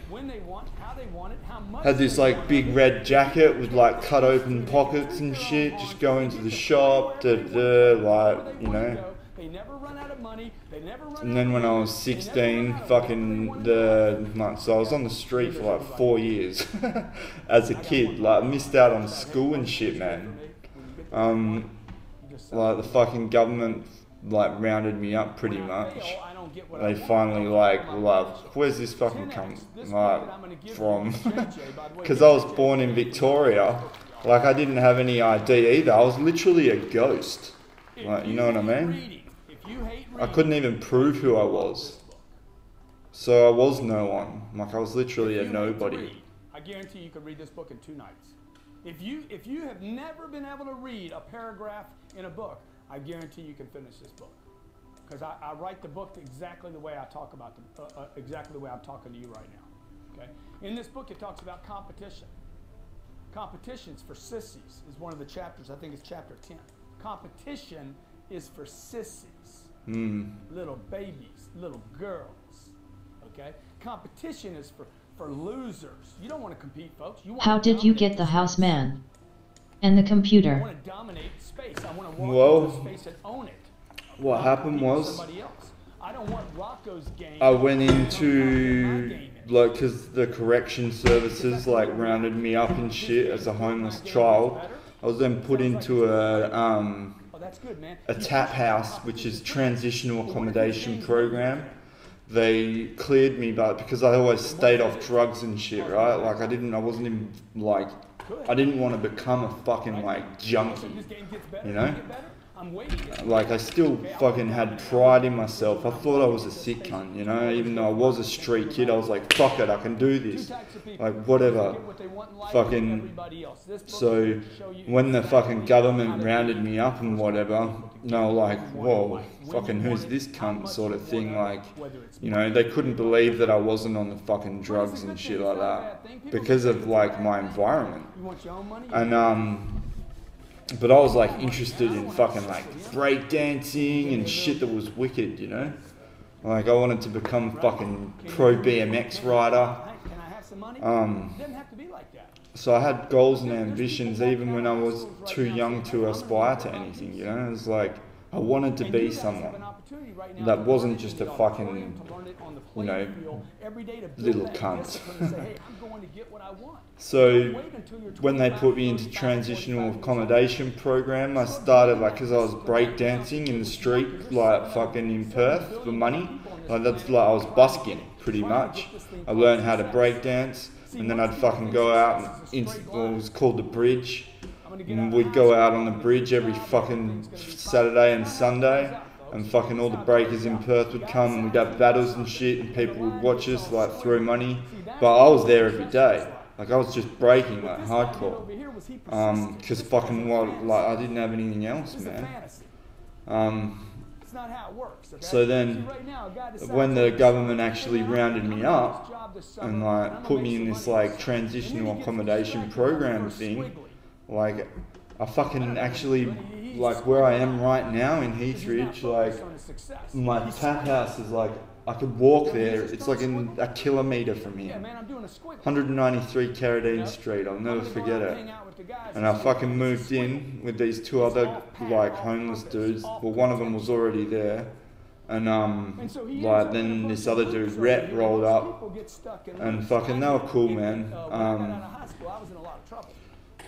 had this like big red jacket with like cut open pockets and shit. Just go into the shop, like, you know, They never run out of money. They never run out of And then when I was 16, fucking so I was on the street for like 4 years as a kid. Like I missed out on school and shit, man. Like the fucking government like rounded me up pretty much. They finally like were like, where's this fucking come like from? Because I was born in Victoria. Like I didn't have any ID either. I was literally a ghost. Like, you know what I mean? I couldn't even prove who I was. So I was no one. Like I was literally a nobody. I guarantee you could read this book in 2 nights. If you have never been able to read a paragraph in a book, I guarantee you can finish this book. Because I write the book exactly the way I talk about them, exactly the way I'm talking to you right now. Okay? In this book, it talks about competition. Competition's for sissies is one of the chapters. I think it's chapter 10. Competition is for sissies, little babies, little girls. Okay? Competition is for losers. You don't want to compete, folks. You want How did you get the house, man? And the computer? I want to dominate space. I want to walk into space and own it. What happened was, I don't want Rocco's game. I went into, like, because the correction services, like, rounded me up and shit as a homeless child. I was then put into a TAP house, which is Transitional Accommodation Program. They cleared me, but because I always stayed off drugs and shit, right? Like, I didn't want to become a fucking, like, junkie, you know? Like, I still fucking had pride in myself. I thought I was a sick cunt, you know? Even though I was a street kid, I was like, fuck it, I can do this. Like, whatever. Fucking... So, when the fucking government rounded me up and whatever, they were like, whoa, fucking who's this cunt sort of thing? Like, you know, they couldn't believe that I wasn't on the fucking drugs and shit like that. Because of, like, my environment. And, but I was like interested in fucking like breakdancing and shit that was wicked, you know? Like I wanted to become fucking pro BMX rider. So I had goals and ambitions even when I was too young to aspire to anything, you know? It was like I wanted to be someone that wasn't just a fucking, you know, little cunt. So when they put me into transitional accommodation program, I started like, because I was breakdancing in the street, like fucking in Perth for money. Like that's like I was busking pretty much. I learned how to breakdance, and then I'd fucking go out and it was called the Bridge. And we'd go out on the bridge every fucking Saturday and Sunday, and fucking all the breakers in Perth would come and we'd have battles and shit, and people would watch us like throw money. But I was there every day. Like I was just breaking like hardcore. Cause fucking like I didn't have anything else, man. So then when the government actually rounded me up and like put me in this like transitional accommodation program thing, like I fucking actually, like where I am right now in Heathridge, like my tap house is like, I could walk there, it's like in a kilometre from here. 193 Carradine Street, I'll never forget it. And I fucking moved in with these 2 other like homeless dudes. Well, one of them was already there. And like then this other dude, Rhett, rolled up. And fucking they were cool, man.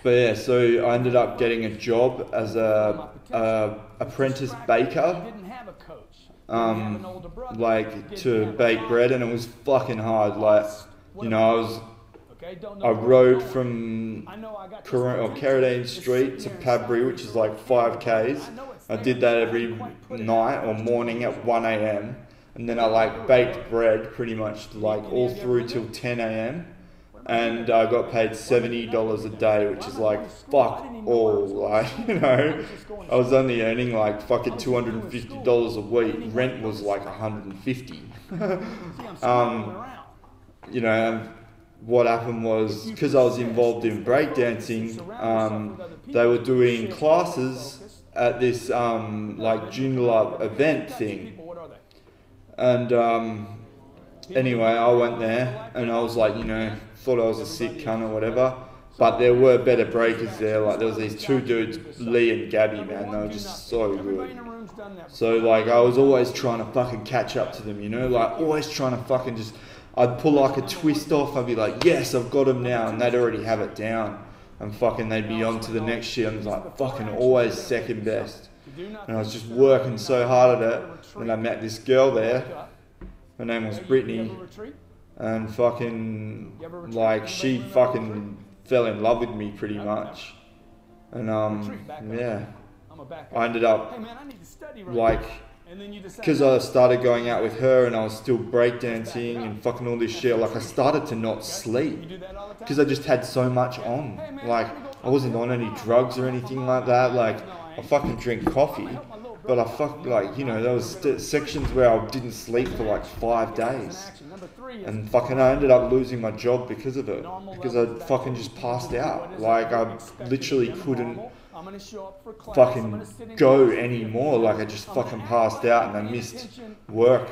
But yeah, so I ended up getting a job as a apprentice baker, like to bake bread, and it was fucking hard. Like, you know, I rode from Carradine Street to Padbury, which is like 5 Ks. I did that every night or morning at 1 AM, and then I like baked bread pretty much like all through till 10 AM. And I got paid $70 a day, which is like fuck all, like, you know, I was only earning like fucking $250 a week. Rent was like $150. You know, what happened was, because I was involved in breakdancing, they were doing classes at this like Joondalup event thing. And anyway, I went there and I was like, you know, thought I was a sick cunt or whatever, but there were better breakers there. Like there was these 2 dudes, Lee and Gabby, man, they were just so good. done that before. So like I was always trying to fucking catch up to them, you know, like always trying to fucking just, I'd pull like a twist off, I'd be like, yes, I've got them now, and they'd already have it down, and fucking they'd be on to the next shit. I was like fucking always second best, and I was just working so hard at it. And I met this girl there, her name was Brittany, and fucking like she fucking fell in love with me pretty much, and yeah, I ended up like, because I started going out with her and I was still breakdancing and fucking all this shit, like I started to not sleep because I just had so much on. Like I wasn't on any drugs or anything like that. Like I fucking drink coffee, but I like, you know, there was sections where I didn't sleep for like 5 days, and fucking I ended up losing my job because of it, because I fucking just passed out. Like I literally couldn't fucking go anymore. Like I just fucking passed out and I missed work.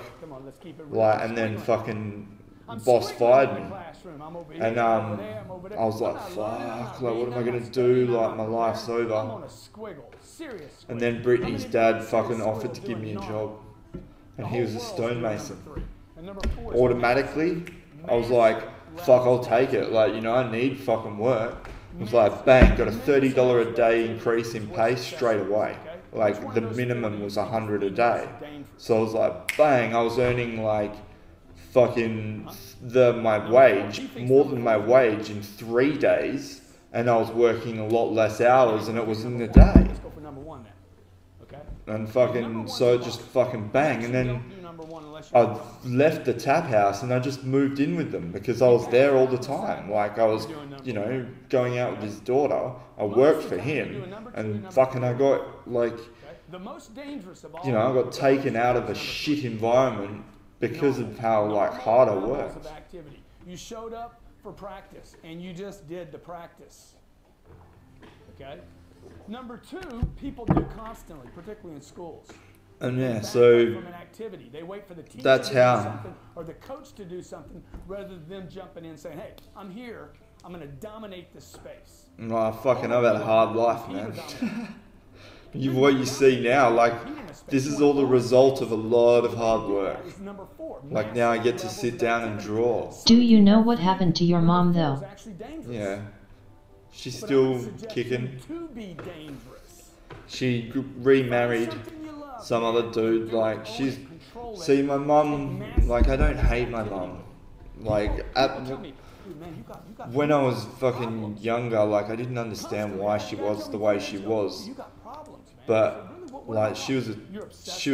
Like, and then fucking boss fired me, and I was like, fuck, like what am I gonna do? Like my life's over. And then Brittany's dad fucking offered to give me a job, and he was a stonemason. Automatically, I was like, fuck, I'll take it. Like, you know, I need fucking work. It was like, bang, got a $30 a day increase in pay straight away. Like the minimum was 100 a day. So I was like, bang, I was earning like fucking my wage, more than my wage in 3 days, and I was working a lot less hours, and it was in the day. And fucking, so it just fucking bang. And then I left the tap house and I just moved in with them because I was there all the time. Like I was, you know, going out with his daughter. I worked for him, and fucking I got like, you know, I got taken out of a shit environment because of how like hard I worked. You showed up for practice and you just did the practice. Okay? Number two, people do constantly, particularly in schools. And yeah, so from an activity. They wait for the teacher that's to do how, something or the coach to do something rather than them jumping in and saying, hey, I'm here, I'm going to dominate this space. Oh, fucking, I've had a hard life, man. What you see now, like, this is all the result of a lot of hard work. Like now I get to sit down and draw. Do you know what happened to your mom though? Yeah. She's still kicking. She remarried some other dude. Like she's, see my mum, like I don't hate my mum. Like when I was fucking younger, like I didn't understand why she was the way she was. But like she was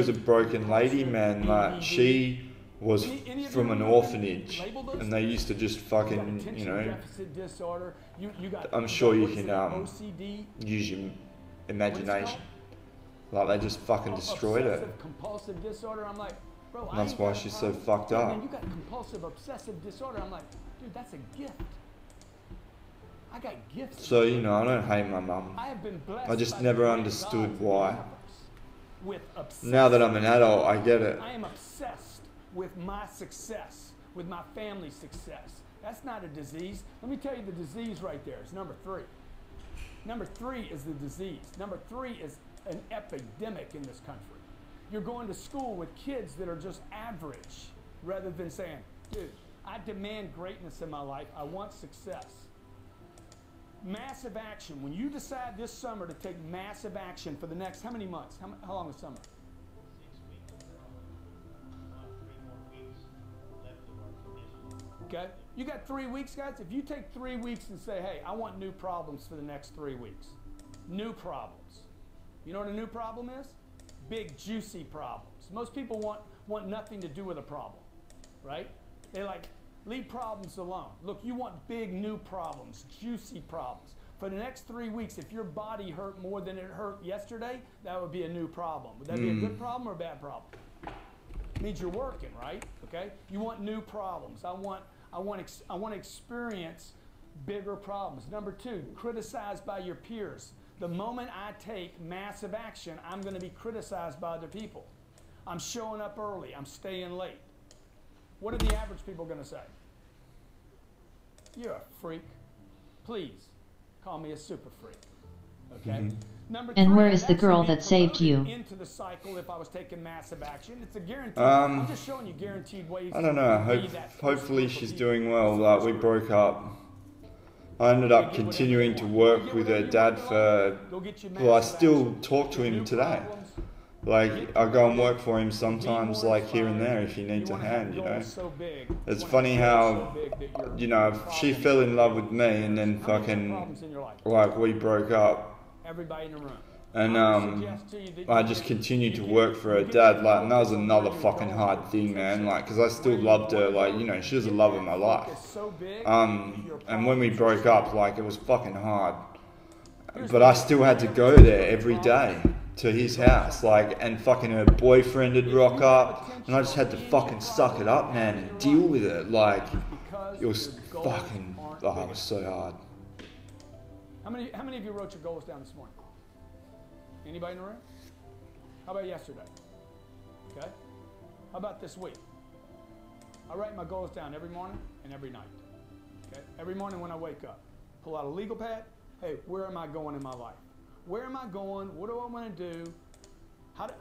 a broken lady, man. Like she was from an orphanage, and they used to just fucking, you know, I'm sure you can use your imagination. Like they just fucking destroyed it. And that's why she's so fucked up. You got compulsive obsessive disorder. I'm like, dude, that's a gift. I got gifts. So, you know, I don't hate my mum. I just never understood why. Now that I'm an adult, I get it. I am obsessed with my success, with my family's success. That's not a disease. Let me tell you the disease right there. It's number 3. Number 3 is the disease. Number 3 is an epidemic in this country. You're going to school with kids that are just average rather than saying, dude, I demand greatness in my life. I want success. Massive action. When you decide this summer to take massive action for the next, how many months? How long is summer? 6 weeks. About 3 more weeks left of our condition. Okay. You got 3 weeks, guys. If you take 3 weeks and say, hey, I want new problems for the next 3 weeks. New problems. You know what a new problem is? Big, juicy problems. Most people want nothing to do with a problem, right? They like, leave problems alone. Look, you want big new problems, juicy problems. For the next 3 weeks, if your body hurt more than it hurt yesterday, that would be a new problem. Would that be a good problem or a bad problem? It means you're working, right? Okay? You want new problems. I want to experience bigger problems. Number 2, criticized by your peers. The moment I take massive action, I'm going to be criticized by other people. I'm showing up early. I'm staying late. What are the average people going to say? You're a freak. Please, call me a super freak. Okay. Number And three, where is the that girl should be that saved you? promoted into the cycle if I was taking massive action. It's a guarantee. I'm just showing you guaranteed ways. I don't know. to be that first Hopefully group of she's people. doing well. Like, we broke up. I ended up continuing to work with her dad for, well, I still talk to him today. Like, I go and work for him sometimes, like here and there, if he needs a hand, you know. It's funny how, you know, she fell in love with me and then fucking, like, we broke up. Everybody in the room. And I just continued to work for her dad, like, and that was another fucking hard thing, man, like, because I still loved her, like, you know, she was the love of my life. And when we broke up, like, it was fucking hard. But I still had to go there every day to his house, like, and fucking her boyfriend would rock up, and I just had to fucking suck it up, man, and deal with it, like, it was fucking, oh, it was so hard. How many of you wrote your goals down this morning? Anybody in the room? How about yesterday? Okay. How about this week? I write my goals down every morning and every night. Okay. Every morning when I wake up, pull out a legal pad. Hey, where am I going in my life? Where am I going? What do I want to do?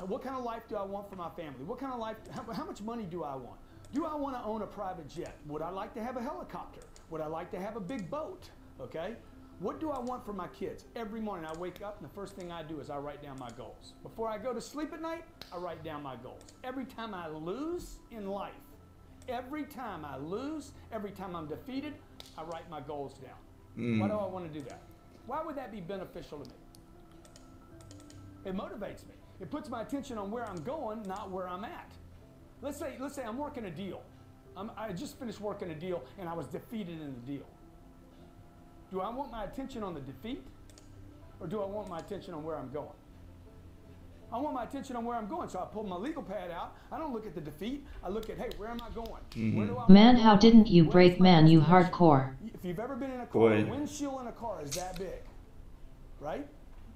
What kind of life do I want for my family? What kind of life? How much money do I want? Do I want to own a private jet? Would I like to have a helicopter? Would I like to have a big boat? Okay. What do I want for my kids? Every morning I wake up and the first thing I do is I write down my goals. Before I go to sleep at night, I write down my goals. Every time I lose in life, every time I lose, every time I'm defeated, I write my goals down. Why do I want to do that? Why would that be beneficial to me? It motivates me. It puts my attention on where I'm going, not where I'm at. Let's say I'm working a deal. I just finished working a deal and I was defeated in the deal. Do I want my attention on the defeat, or do I want my attention on where I'm going? I want my attention on where I'm going, so I pull my legal pad out. I don't look at the defeat. I look at, hey, where am I going? Where do I Man, want how to go? didn't you Where's break, my man, you destination? hardcore. If you've ever been in a car, Boy. the windshield in a car is that big, right?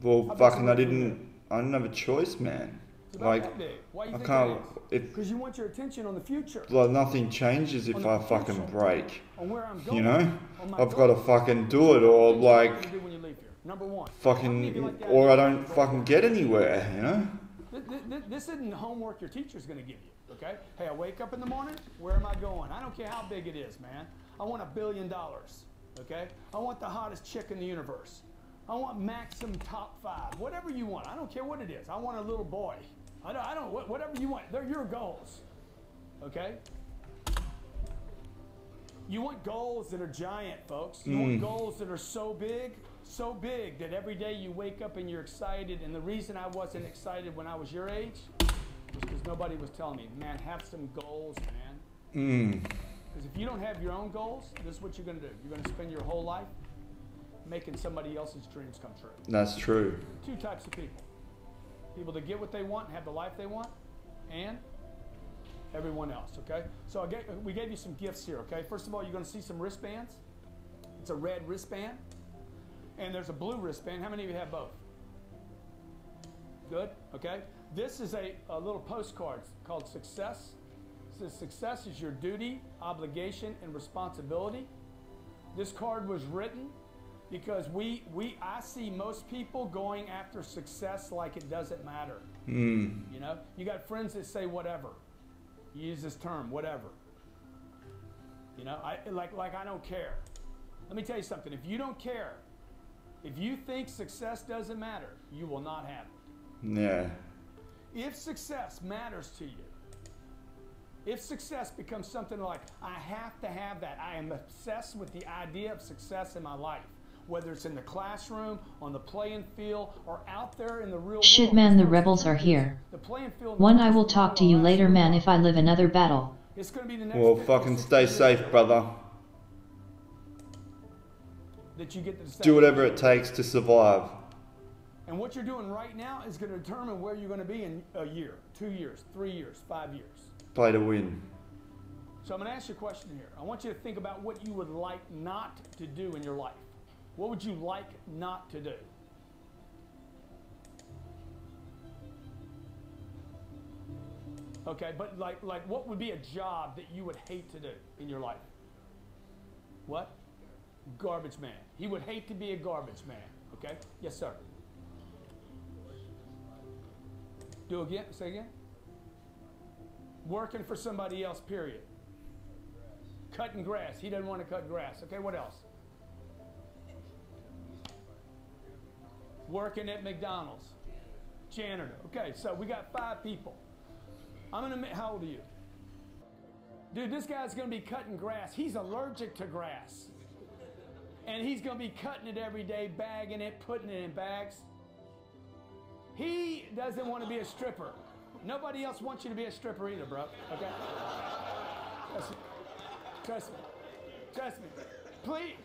Well, fucking, I didn't have a choice, man. It's about Like, that big. Why do you I think can't, that is? Because you want your attention on the future. like, nothing changes if On the I fucking potential. break, On where I'm going. you know? On my I've got to goals. fucking do it, or Things you want like, to do when you leave here. Number one. How many of you like fucking, that? or I don't fucking get anywhere, you know? This isn't homework your teacher's going to give you, okay? Hey, I wake up in the morning, where am I going? I don't care how big it is, man. I want $1 billion, okay? I want the hottest chick in the universe. I want Maxim top 5, whatever you want. I don't care what it is. I want a little boy. I don't whatever you want. They're your goals, okay? You want goals that are giant, folks. You want goals that are so big that every day you wake up and you're excited. And the reason I wasn't excited when I was your age was because nobody was telling me, man, have some goals, man. Because if you don't have your own goals, this is what you're going to do. You're going to spend your whole life making somebody else's dreams come true. That's true. Two types of people. People that get what they want and have the life they want, and everyone else, okay? So we gave you some gifts here, okay? First of all, you're going to see some wristbands. It's a red wristband, and there's a blue wristband. How many of you have both? Good, okay? This is a little postcard called Success. It says, success is your duty, obligation, and responsibility. This card was written because I see most people going after success like it doesn't matter. You know, you got friends that say whatever. You use this term, whatever. You know, like I don't care. Let me tell you something. If you don't care, if you think success doesn't matter, you will not have it. Yeah. If success matters to you, if success becomes something like, I have to have that, I am obsessed with the idea of success in my life, whether it's in the classroom, on the playing field, or out there in the real Shit, world. man, the rebels are here. The playing field. One, I will talk to you later, man, if I live another battle. It's going to be the next Well, 50, fucking 60 stay years safe, brother. that you get to decide. Do whatever it takes to survive. And what you're doing right now is going to determine where you're going to be in a year, 2 years, 3 years, 5 years. Play to win. So I'm going to ask you a question here. I want you to think about what you would like not to do in your life. What would you like not to do? Okay, but like what would be a job that you would hate to do in your life? What? Garbage man. He would hate to be a garbage man. Okay? Yes, sir. Do again. Say again. Working for somebody else, period. Cutting grass. He doesn't want to cut grass. Okay, what else? Working at McDonald's. Janitor. Okay, so we got 5 people. I'm going to, how old are you? Dude, this guy's going to be cutting grass. He's allergic to grass. And he's going to be cutting it every day, bagging it, putting it in bags. He doesn't want to be a stripper. Nobody else wants you to be a stripper either, bro. Okay? Trust me. Trust me.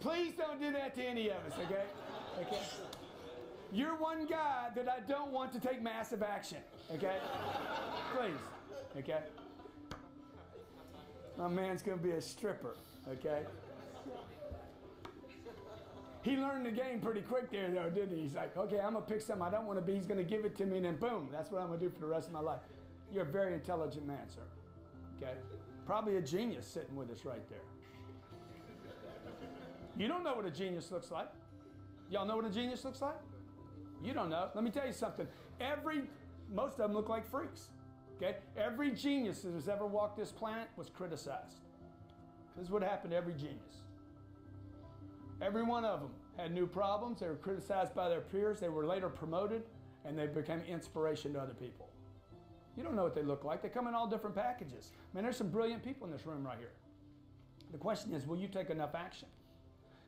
Please don't do that to any of us, okay? Okay? You're one guy that I don't want to take massive action, okay? Please, okay? My man's gonna be a stripper, okay? He learned the game pretty quick there, though, didn't he? He's like, okay, I'm gonna pick something I don't want to be. He's gonna give it to me, and then boom, that's what I'm gonna do for the rest of my life. You're a very intelligent man, sir. Okay? Probably a genius sitting with us right there. You don't know what a genius looks like. Y'all know what a genius looks like? You don't know. Let me tell you something. Most of them look like freaks. Okay? Every genius that has ever walked this planet was criticized. This is what happened to every genius. Every one of them had new problems. They were criticized by their peers. They were later promoted, and they became inspiration to other people. You don't know what they look like. They come in all different packages. Man, there's some brilliant people in this room right here. The question is, will you take enough action?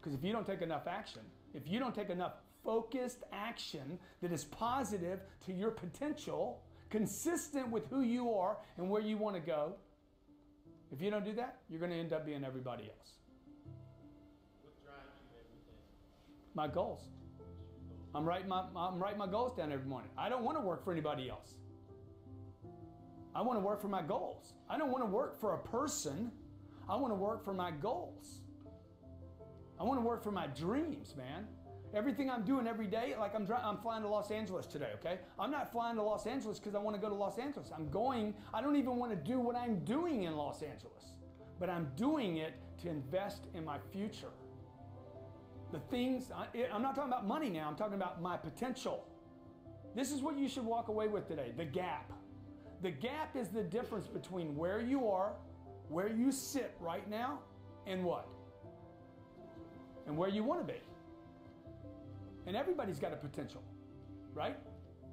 Because if you don't take enough action, if you don't take enough focused action that is positive to your potential, consistent with who you are and where you want to go, if you don't do that, you're going to end up being everybody else. What drives you every day? My goals. I'm writing my goals down every morning. I don't want to work for anybody else. I want to work for my goals. I don't want to work for a person. I want to work for my goals. I want to work for my dreams, man. Everything I'm doing every day, like I'm flying to Los Angeles today, okay? I'm not flying to Los Angeles because I want to go to Los Angeles. I don't even want to do what I'm doing in Los Angeles, but I'm doing it to invest in my future. The things, I'm not talking about money now, I'm talking about my potential. This is what you should walk away with today, the gap. The gap is the difference between where you are, where you sit right now, and what? And where you want to be. And everybody's got a potential, right?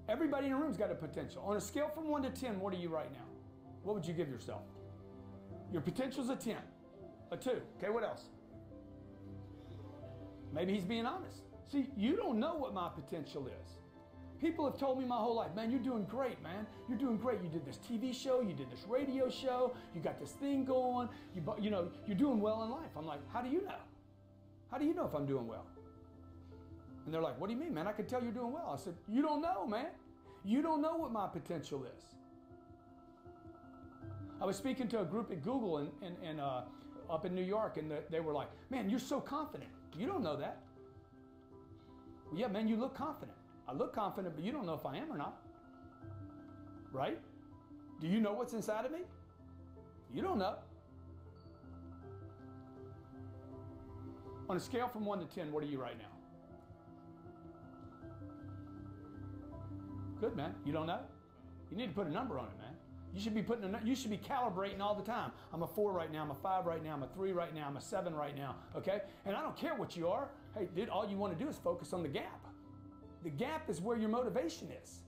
Everybody in the room's got a potential. On a scale from 1 to 10, what are you right now? What would you give yourself? Your potential's a 10, a 2. Okay, what else? Maybe he's being honest. See, you don't know what my potential is. People have told me my whole life, man, you're doing great, man. You're doing great. You did this TV show, you did this radio show, you got this thing going, you know, you're doing well in life. I'm like, how do you know? How do you know if I'm doing well? And they're like, what do you mean, man? I can tell you're doing well. I said, you don't know, man. You don't know what my potential is. I was speaking to a group at Google up in New York, and they were like, man, you're so confident. You don't know that. Well, yeah, man, you look confident. I look confident, but you don't know if I am or not. Right? Do you know what's inside of me? You don't know. On a scale from 1 to 10, what are you right now? Good, man. You don't know? You need to put a number on it, man. You should be you should be calibrating all the time. I'm a 4 right now, I'm a 5 right now, I'm a 3 right now, I'm a 7 right now, okay? And I don't care what you are. Hey, dude, all you want to do is focus on the gap. The gap is where your motivation is.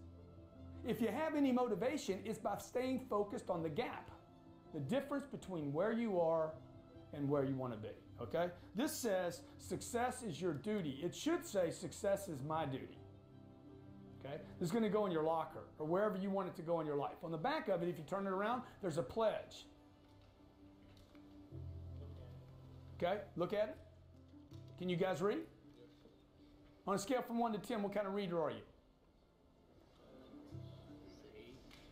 If you have any motivation, it's by staying focused on the gap. The difference between where you are and where you want to be, okay? This says success is your duty. It should say success is my duty. Okay? This is going to go in your locker or wherever you want it to go in your life. On the back of it, if you turn it around, there's a pledge. Okay? Look at it. Can you guys read? On a scale from 1 to 10, what kind of reader are you?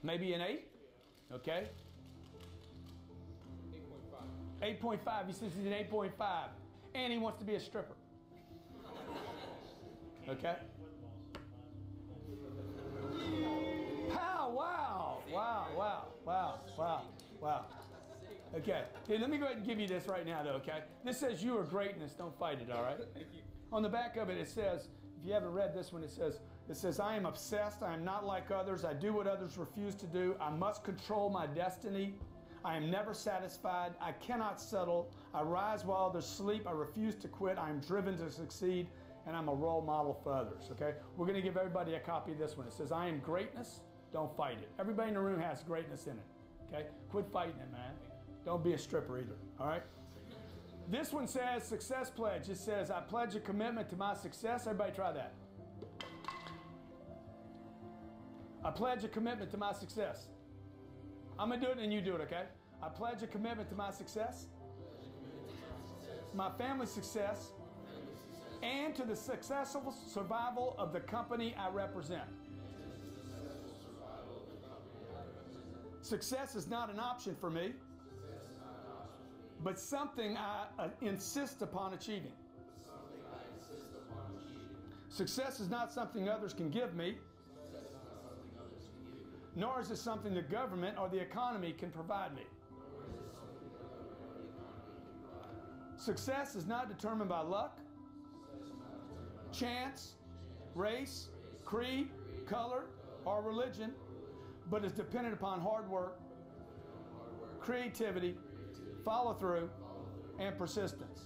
Maybe an 8? Okay. 8.5. 8.5. He says he's an 8.5. And he wants to be a stripper. Okay? Wow. Okay. Hey, let me go ahead and give you this right now, though, okay? This says you are greatness. Don't fight it, all right? Thank you. On the back of it, it says, if you haven't read this one, it says, It says, I am obsessed. I am not like others. I do what others refuse to do. I must control my destiny. I am never satisfied. I cannot settle. I rise while others sleep. I refuse to quit. I am driven to succeed, and I'm a role model for others, okay? We're gonna give everybody a copy of this one. It says, I am greatness. Don't fight it. Everybody in the room has greatness in it, okay? Quit fighting it, man. Don't be a stripper either, all right? This one says, success pledge. It says, I pledge a commitment to my success. Everybody try that. I pledge a commitment to my success. I'm gonna do it and you do it, okay? I pledge a commitment to my success, my family's success, and to the successful survival of the company I represent. Success is not an option for me, but something I insist upon achieving. Success is not something others can give me, nor is it something the government or the economy can provide me. Success is not determined by luck, chance, race, creed, color, or religion, but is dependent upon hard work, creativity, follow-through, and persistence.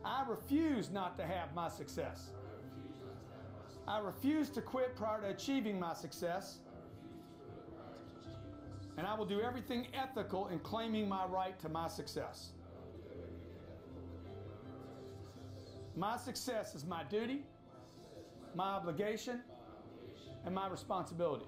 I refuse not to have my success. I refuse to quit prior to achieving my success, and I will do everything ethical in claiming my right to my success. My success is my duty, my obligation, and my responsibility.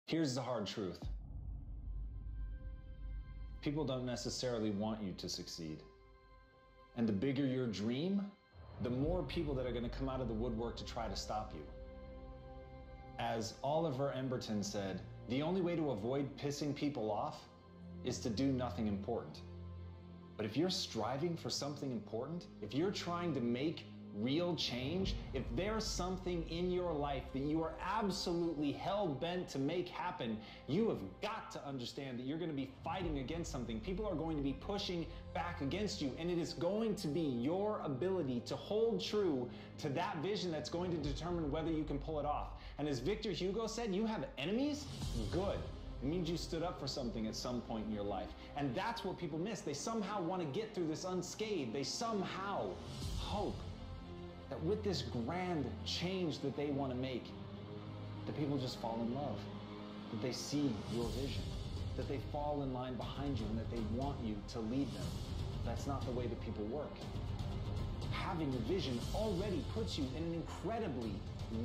Here's the hard truth. People don't necessarily want you to succeed. And the bigger your dream, the more people that are going to come out of the woodwork to try to stop you. As Oliver Emberton said, the only way to avoid pissing people off is to do nothing important. But if you're striving for something important, if you're trying to make real change, if there's something in your life that you are absolutely hell-bent to make happen, you have got to understand that you're going to be fighting against something. People are going to be pushing back against you, and it is going to be your ability to hold true to that vision that's going to determine whether you can pull it off. And as Victor Hugo said, you have enemies? Good. It means you stood up for something at some point in your life. And that's what people miss. They somehow want to get through this unscathed. They somehow hope that with this grand change that they want to make, that people just fall in love, that they see your vision, that they fall in line behind you, and that they want you to lead them. That's not the way that people work. Having a vision already puts you in an incredibly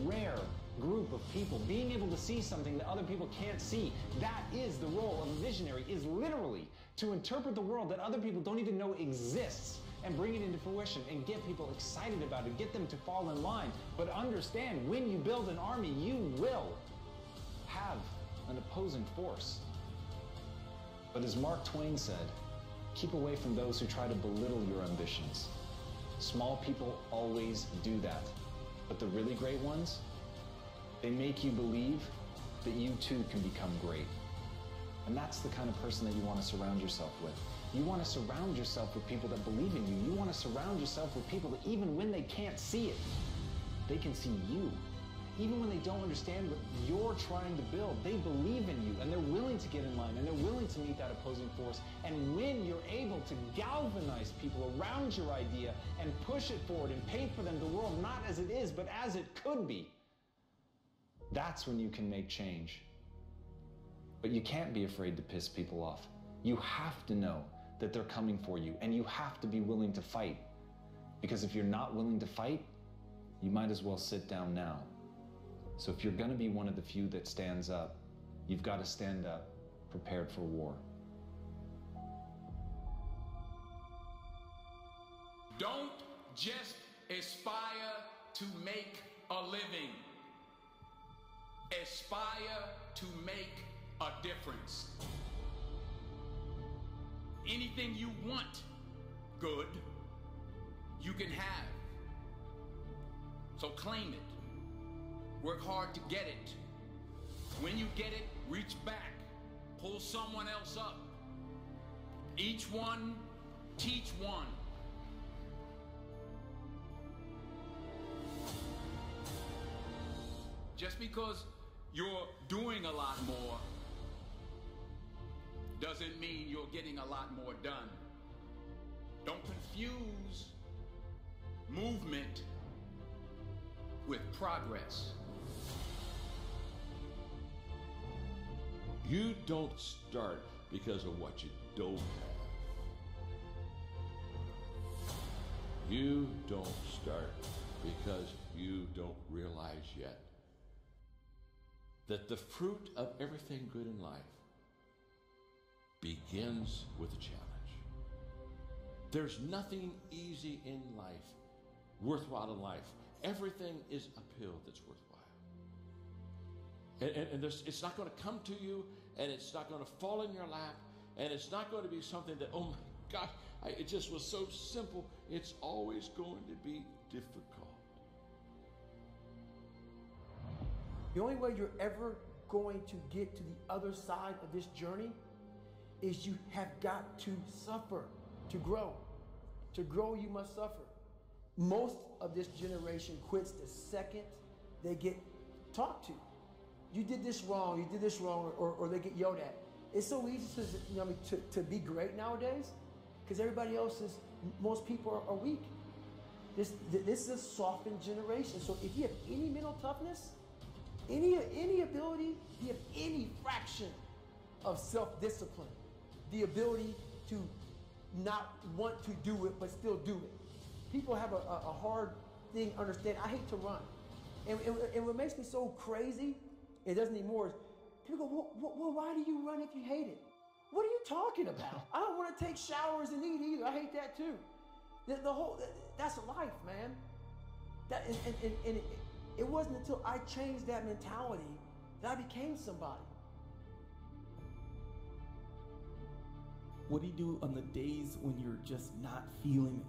rare group of people. Being able to see something that other people can't see, that is the role of a visionary, is literally to interpret the world that other people don't even know exists and bring it into fruition and get people excited about it, get them to fall in line. But understand, when you build an army, you will have an opposing force. But as Mark Twain said, keep away from those who try to belittle your ambitions. Small people always do that. But the really great ones, they make you believe that you too can become great. And that's the kind of person that you want to surround yourself with. You want to surround yourself with people that believe in you. You want to surround yourself with people that even when they can't see it, they can see you. Even when they don't understand what you're trying to build, they believe in you and they're willing to get in line and they're willing to meet that opposing force. And when you're able to galvanize people around your idea and push it forward and paint for them the world not as it is, but as it could be, That's when you can make change. But you can't be afraid to piss people off. You have to know that they're coming for you, and you have to be willing to fight. Because if you're not willing to fight, you might as well sit down now. So if you're gonna be one of the few that stands up, you've got to stand up, prepared for war. Don't just aspire to make a living. Aspire to make a difference. Anything you want good, you can have. So claim it. Work hard to get it. When you get it, reach back. Pull someone else up. Each one, teach one. Just because you're doing a lot more doesn't mean you're getting a lot more done. Don't confuse movement with progress. You don't start because of what you don't have. You don't start because you don't realize yet that the fruit of everything good in life begins with a challenge. There's nothing easy in life, worthwhile in life. Everything is uphill that's worthwhile. And it's not going to come to you, and it's not going to fall in your lap, and it's not going to be something that, oh my gosh, it just was so simple. It's always going to be difficult. The only way you're ever going to get to the other side of this journey is you have got to suffer to grow. To grow, you must suffer. Most of this generation quits the second they get talked to. You did this wrong, or they get yelled at. It's so easy to be great nowadays because everybody else is, most people are weak. This is a softened generation. So if you have any mental toughness, any ability, if you have any fraction of self-discipline, the ability to not want to do it but still do it. People have a hard thing understanding. I hate to run. And what makes me so crazy, it doesn't anymore, is people go, well, why do you run if you hate it? What are you talking about? I don't want to take showers and eat either. I hate that too. That's life, man. It wasn't until I changed that mentality that I became somebody. What do you do on the days when you're just not feeling it?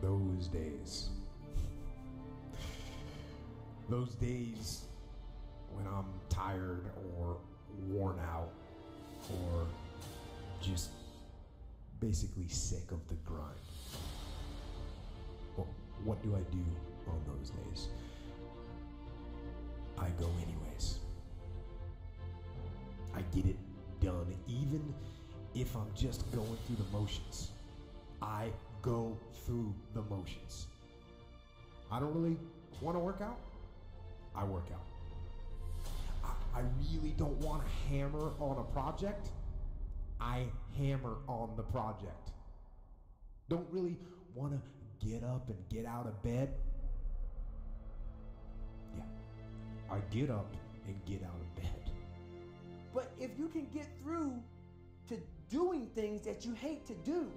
Those days. Those days when I'm tired or worn out or just basically sick of the grind. Well, what do I do on those days? I go anyways. I get it done, even if I'm just going through the motions. I go through the motions. I don't really want to work out. I work out. I really don't want to hammer on a project. I hammer on the project. Don't really want to get up and get out of bed. Yeah, I get up and get out of bed. But if you can get through to doing things that you hate to do,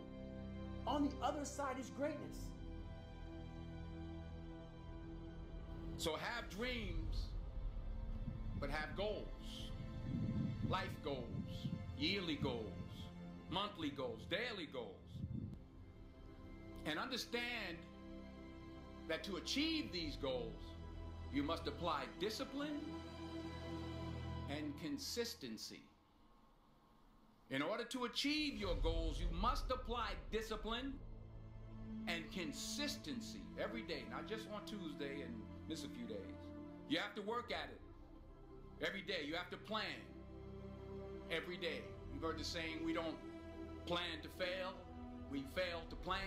on the other side is greatness. So have dreams, but have goals. Life goals, yearly goals, monthly goals, daily goals. And understand that to achieve these goals, you must apply discipline and consistency. In order to achieve your goals, you must apply discipline and consistency every day, not just on Tuesday and miss a few days. You have to work at it every day. You have to plan every day. You've heard the saying, we don't plan to fail, we fail to plan.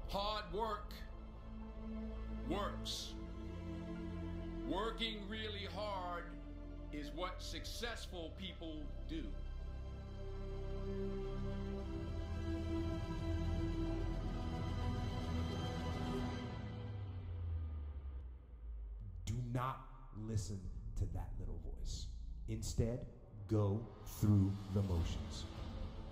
Hard work works. Working really hard is what successful people do. Do not listen to that little voice. Instead, go through the motions.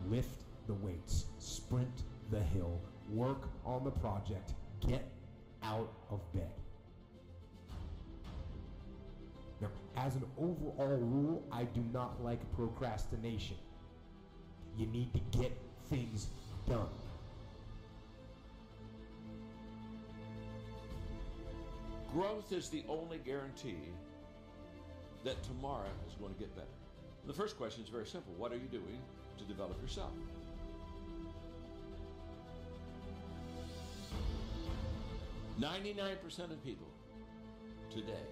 Lift the weights, sprint the hill, work on the project, get out of bed. Now, as an overall rule, I do not like procrastination. You need to get things done. Growth is the only guarantee that tomorrow is going to get better. The first question is very simple. What are you doing to develop yourself? "99% of people today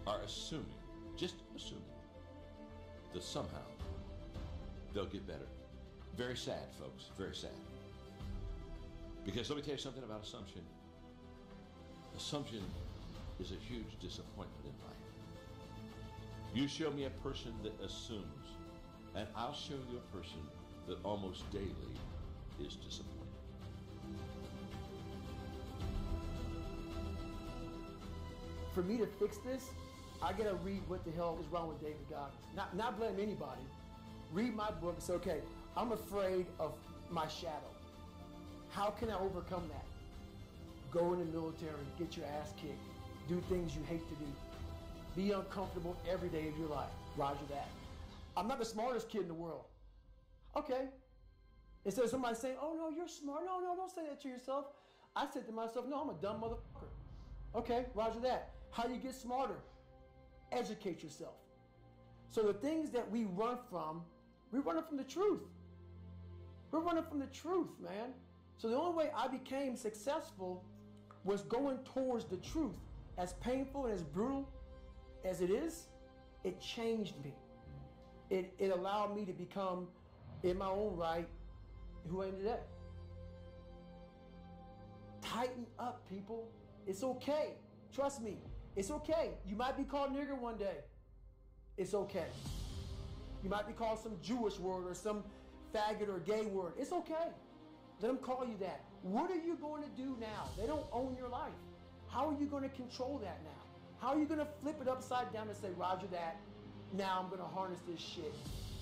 are assuming, just assuming, that somehow they'll get better. Very sad, folks, very sad. Because let me tell you something about assumption. Assumption is a huge disappointment in life. You show me a person that assumes, and I'll show you a person that almost daily is disappointed. For me to fix this, I gotta read what the hell is wrong with David Goggins. Not blame anybody. Read my book and say, okay, I'm afraid of my shadow. How can I overcome that? Go in the military, get your ass kicked, do things you hate to do. Be uncomfortable every day of your life. Roger that. I'm not the smartest kid in the world. Okay. Instead of somebody saying, oh no, you're smart. No, don't say that to yourself. I said to myself, no, I'm a dumb motherfucker. Okay, roger that. How do you get smarter? Educate yourself. So the things that we run from, we're running from the truth. We're running from the truth, man. So the only way I became successful was going towards the truth. As painful and as brutal as it is, it changed me. It allowed me to become, in my own right, who I am today. Tighten up, people. It's okay. Trust me. It's okay. You might be called nigger one day. It's okay. You might be called some Jewish word or some faggot or gay word. It's okay. Let them call you that. What are you going to do now? They don't own your life. How are you going to control that now? How are you going to flip it upside down and say, roger that, now I'm going to harness this shit,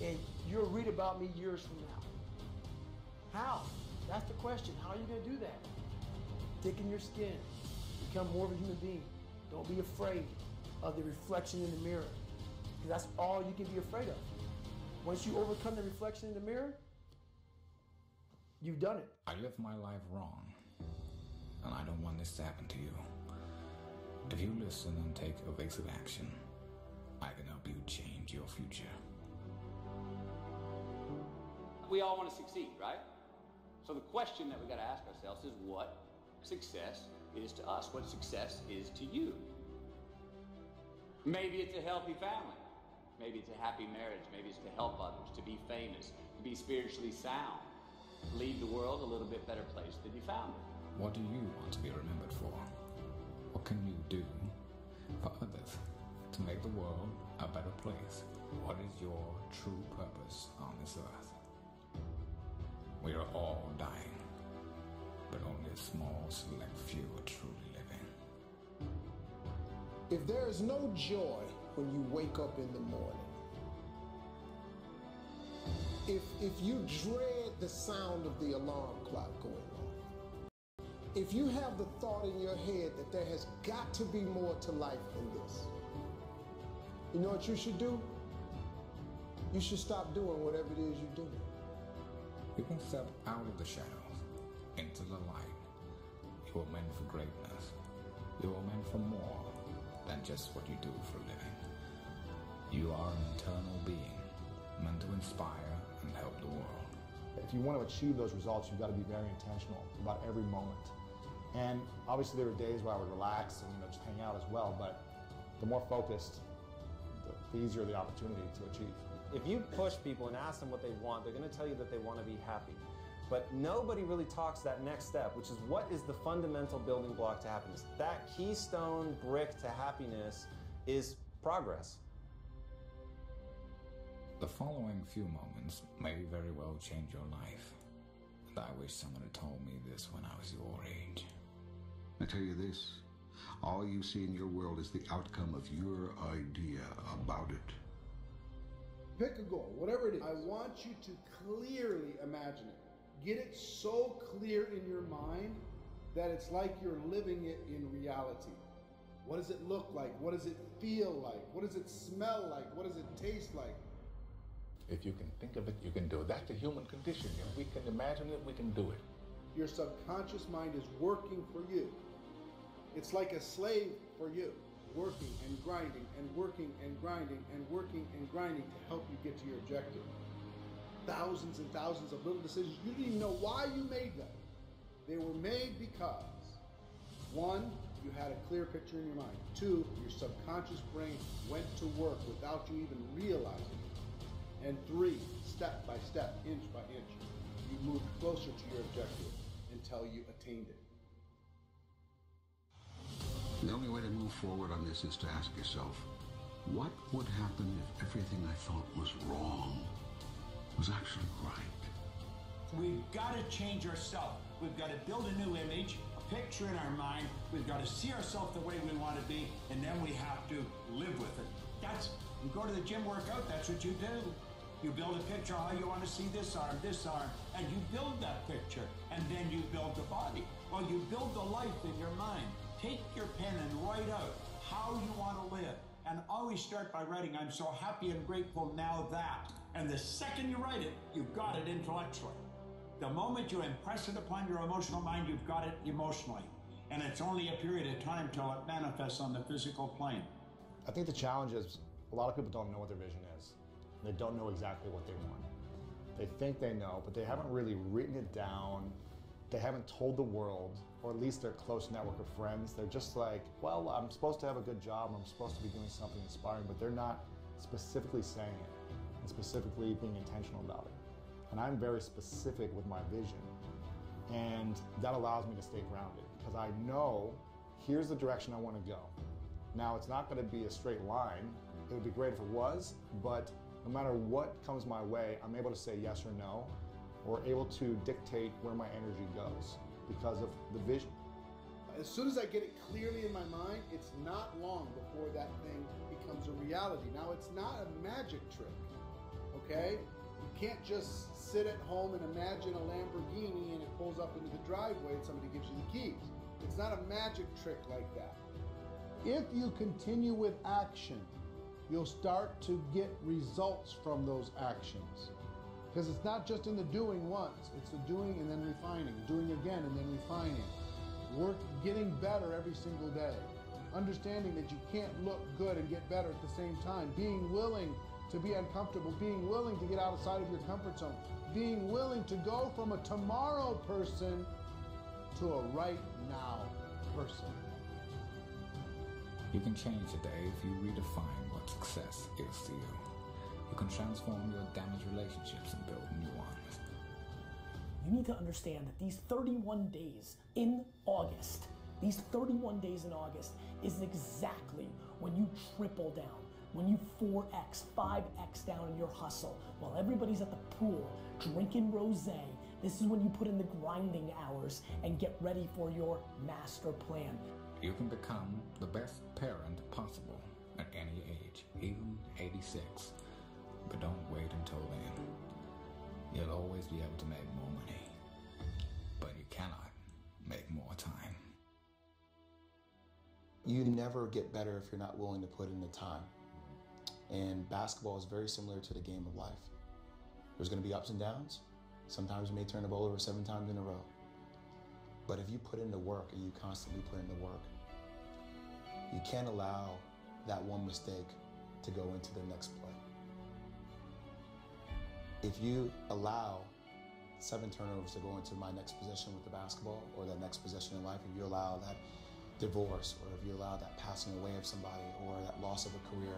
and you'll read about me years from now? How? That's the question. How are you going to do that? Thicken your skin. Become more of a human being. Don't be afraid of the reflection in the mirror, because that's all you can be afraid of. Once you overcome the reflection in the mirror, you've done it. I lived my life wrong, and I don't want this to happen to you. If you listen and take evasive action, I can help you change your future. We all want to succeed, right? So the question that we got to ask ourselves is what success is to us, what success is to you. Maybe it's a healthy family. Maybe it's a happy marriage. Maybe it's to help others, to be famous, to be spiritually sound, to leave the world a little bit better place than you found it. What do you want to be remembered for? What can you do for others to make the world a better place? What is your true purpose on this earth? We are all dying, but only a small select few are truly living. If there is no joy when you wake up in the morning, if you dread the sound of the alarm clock going off, if you have the thought in your head that there has got to be more to life than this, you know what you should do? You should stop doing whatever it is you're doing. You can step out of the shadows into the light. You were meant for greatness. You were meant for more than just what you do for a living. You are an eternal being, meant to inspire and help the world. If you want to achieve those results, you've got to be very intentional about every moment. And obviously there were days where I would relax and just hang out as well, but the more focused, the easier the opportunity to achieve. If you push people and ask them what they want, they're going to tell you that they want to be happy. But nobody really talks that next step, which is what is the fundamental building block to happiness? That keystone brick to happiness is progress. The following few moments may very well change your life. And I wish someone had told me this when I was your age. I tell you this, all you see in your world is the outcome of your idea about it. Pick a goal, whatever it is. I want you to clearly imagine it. Get it so clear in your mind that it's like you're living it in reality. What does it look like? What does it feel like? What does it smell like? What does it taste like? If you can think of it, you can do it. That's the human condition. If we can imagine it, we can do it. Your subconscious mind is working for you. It's like a slave for you, working and grinding and working and grinding and working and grinding to help you get to your objective. Thousands and thousands of little decisions. You didn't even know why you made them. They were made because, one, you had a clear picture in your mind. Two, your subconscious brain went to work without you even realizing it. And three, step by step, inch by inch, you moved closer to your objective until you attained it. The only way to move forward on this is to ask yourself, what would happen if everything I thought was wrong was actually right? We've got to change ourselves. We've got to build a new image, a picture in our mind. We've got to see ourselves the way we want to be, and then we have to live with it. You go to the gym, work out, that's what you do. You build a picture how you want to see this arm, and you build that picture, and then you build the body. Well, you build the life in your mind. Take your pen and write out how you want to live. And always start by writing, I'm so happy and grateful now that. And the second you write it, you've got it intellectually. The moment you impress it upon your emotional mind, you've got it emotionally. And it's only a period of time till it manifests on the physical plane. I think the challenge is a lot of people don't know what their vision is. They don't know exactly what they want. They think they know, but they haven't really written it down. They haven't told the world, or at least their close network of friends. They're just like, well, I'm supposed to have a good job, I'm supposed to be doing something inspiring, but they're not specifically saying it and specifically being intentional about it. And I'm very specific with my vision. And that allows me to stay grounded because I know here's the direction I want to go. Now, it's not going to be a straight line. It would be great if it was, but no matter what comes my way, I'm able to say yes or no, or able to dictate where my energy goes because of the vision. As soon as I get it clearly in my mind, it's not long before that thing becomes a reality. Now, it's not a magic trick, okay? You can't just sit at home and imagine a Lamborghini and it pulls up into the driveway and somebody gives you the keys. It's not a magic trick like that. If you continue with action, you'll start to get results from those actions. Because it's not just in the doing once, it's the doing and then refining, doing again and then refining. Getting better every single day. Understanding that you can't look good and get better at the same time. Being willing to be uncomfortable, being willing to get outside of your comfort zone, being willing to go from a tomorrow person to a right now person. You can change the day if you redefine what success is to you. You can transform your damaged relationships and build new ones. You need to understand that these 31 days in August, is exactly when you triple down, when you 4X, 5X down in your hustle. While everybody's at the pool drinking rosé, this is when you put in the grinding hours and get ready for your master plan. You can become the best parent possible at any age, even 86. But don't wait until then. You'll always be able to make more money, but you cannot make more time. You never get better if you're not willing to put in the time. And basketball is very similar to the game of life. There's going to be ups and downs. Sometimes you may turn the ball over 7 times in a row. But if you put in the work and you constantly put in the work, you can't allow that one mistake to go into the next play. If you allow 7 turnovers to go into my next possession with the basketball or that next possession in life, if you allow that divorce or if you allow that passing away of somebody or that loss of a career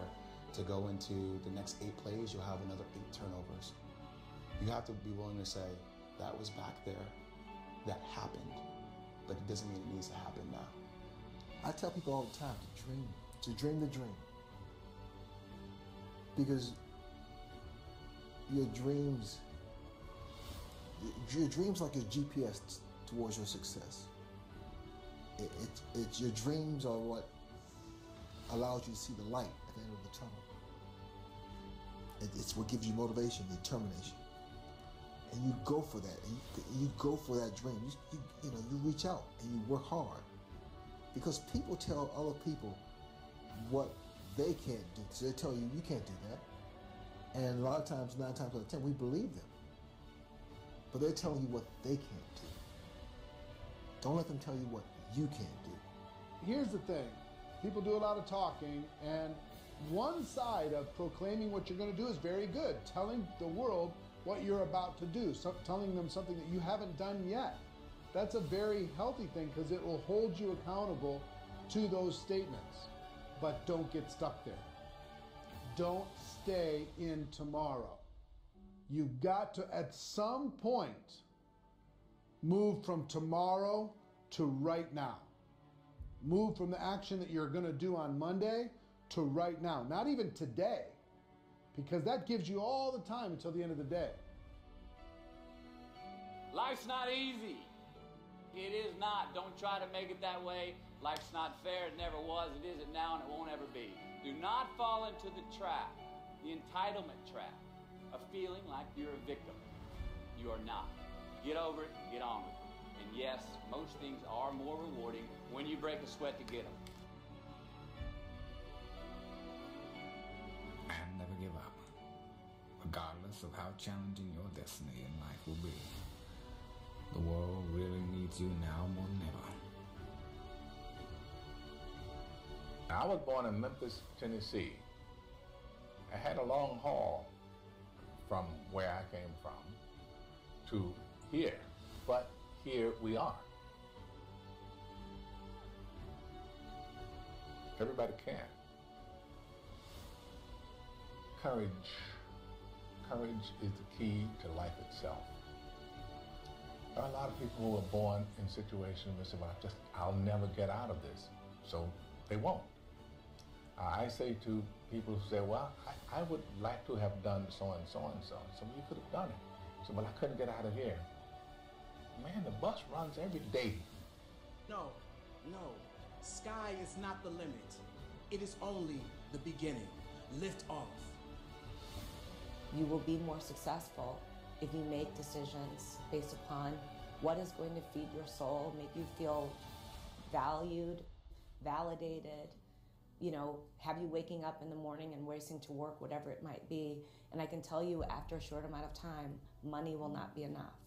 to go into the next 8 plays, you'll have another 8 turnovers. You have to be willing to say, that was back there that happened, but it doesn't mean it needs to happen now. I tell people all the time to dream the dream. Because your dreams like your GPS towards your success. It's your dreams are what allows you to see the light at the end of the tunnel. It's what gives you motivation, determination. And you go for that. And you go for that dream. You reach out and you work hard. Because people tell other people what they can't do. So they tell you can't do that. And a lot of times, 9 times out of 10, we believe them. But they're telling you what they can't do. Don't let them tell you what you can't do. Here's the thing. People do a lot of talking, and one side of proclaiming what you're going to do is very good. Telling the world what you're about to do, telling them something that you haven't done yet. That's a very healthy thing because it will hold you accountable to those statements. But don't get stuck there. Don't stay in tomorrow. You've got to, at some point, move from tomorrow to right now. Move from the action that you're going to do on Monday to right now. Not even today, because that gives you all the time until the end of the day. Life's not easy. It is not. Don't try to make it that way. Life's not fair. It never was. It isn't now, and it won't ever be. Do not fall into the trap, the entitlement trap, of feeling like you're a victim. You are not. Get over it and get on with it. And yes, most things are more rewarding when you break a sweat to get them. And never give up, regardless of how challenging your destiny in life will be. The world really needs you now more than ever. I was born in Memphis, Tennessee. I had a long haul from where I came from to here, but here we are. Everybody can. Courage is the key to life itself. There are a lot of people who are born in situations where they say, well, I'll never get out of this, so they won't. I say to people who say, well, I would like to have done so and so and so. So you could have done it. So, but I couldn't get out of here. Man, the bus runs every day. No. Sky is not the limit. It is only the beginning. Lift off. You will be more successful if you make decisions based upon what is going to feed your soul, make you feel valued, validated, have you waking up in the morning and racing to work, whatever it might be. And I can tell you, after a short amount of time, money will not be enough.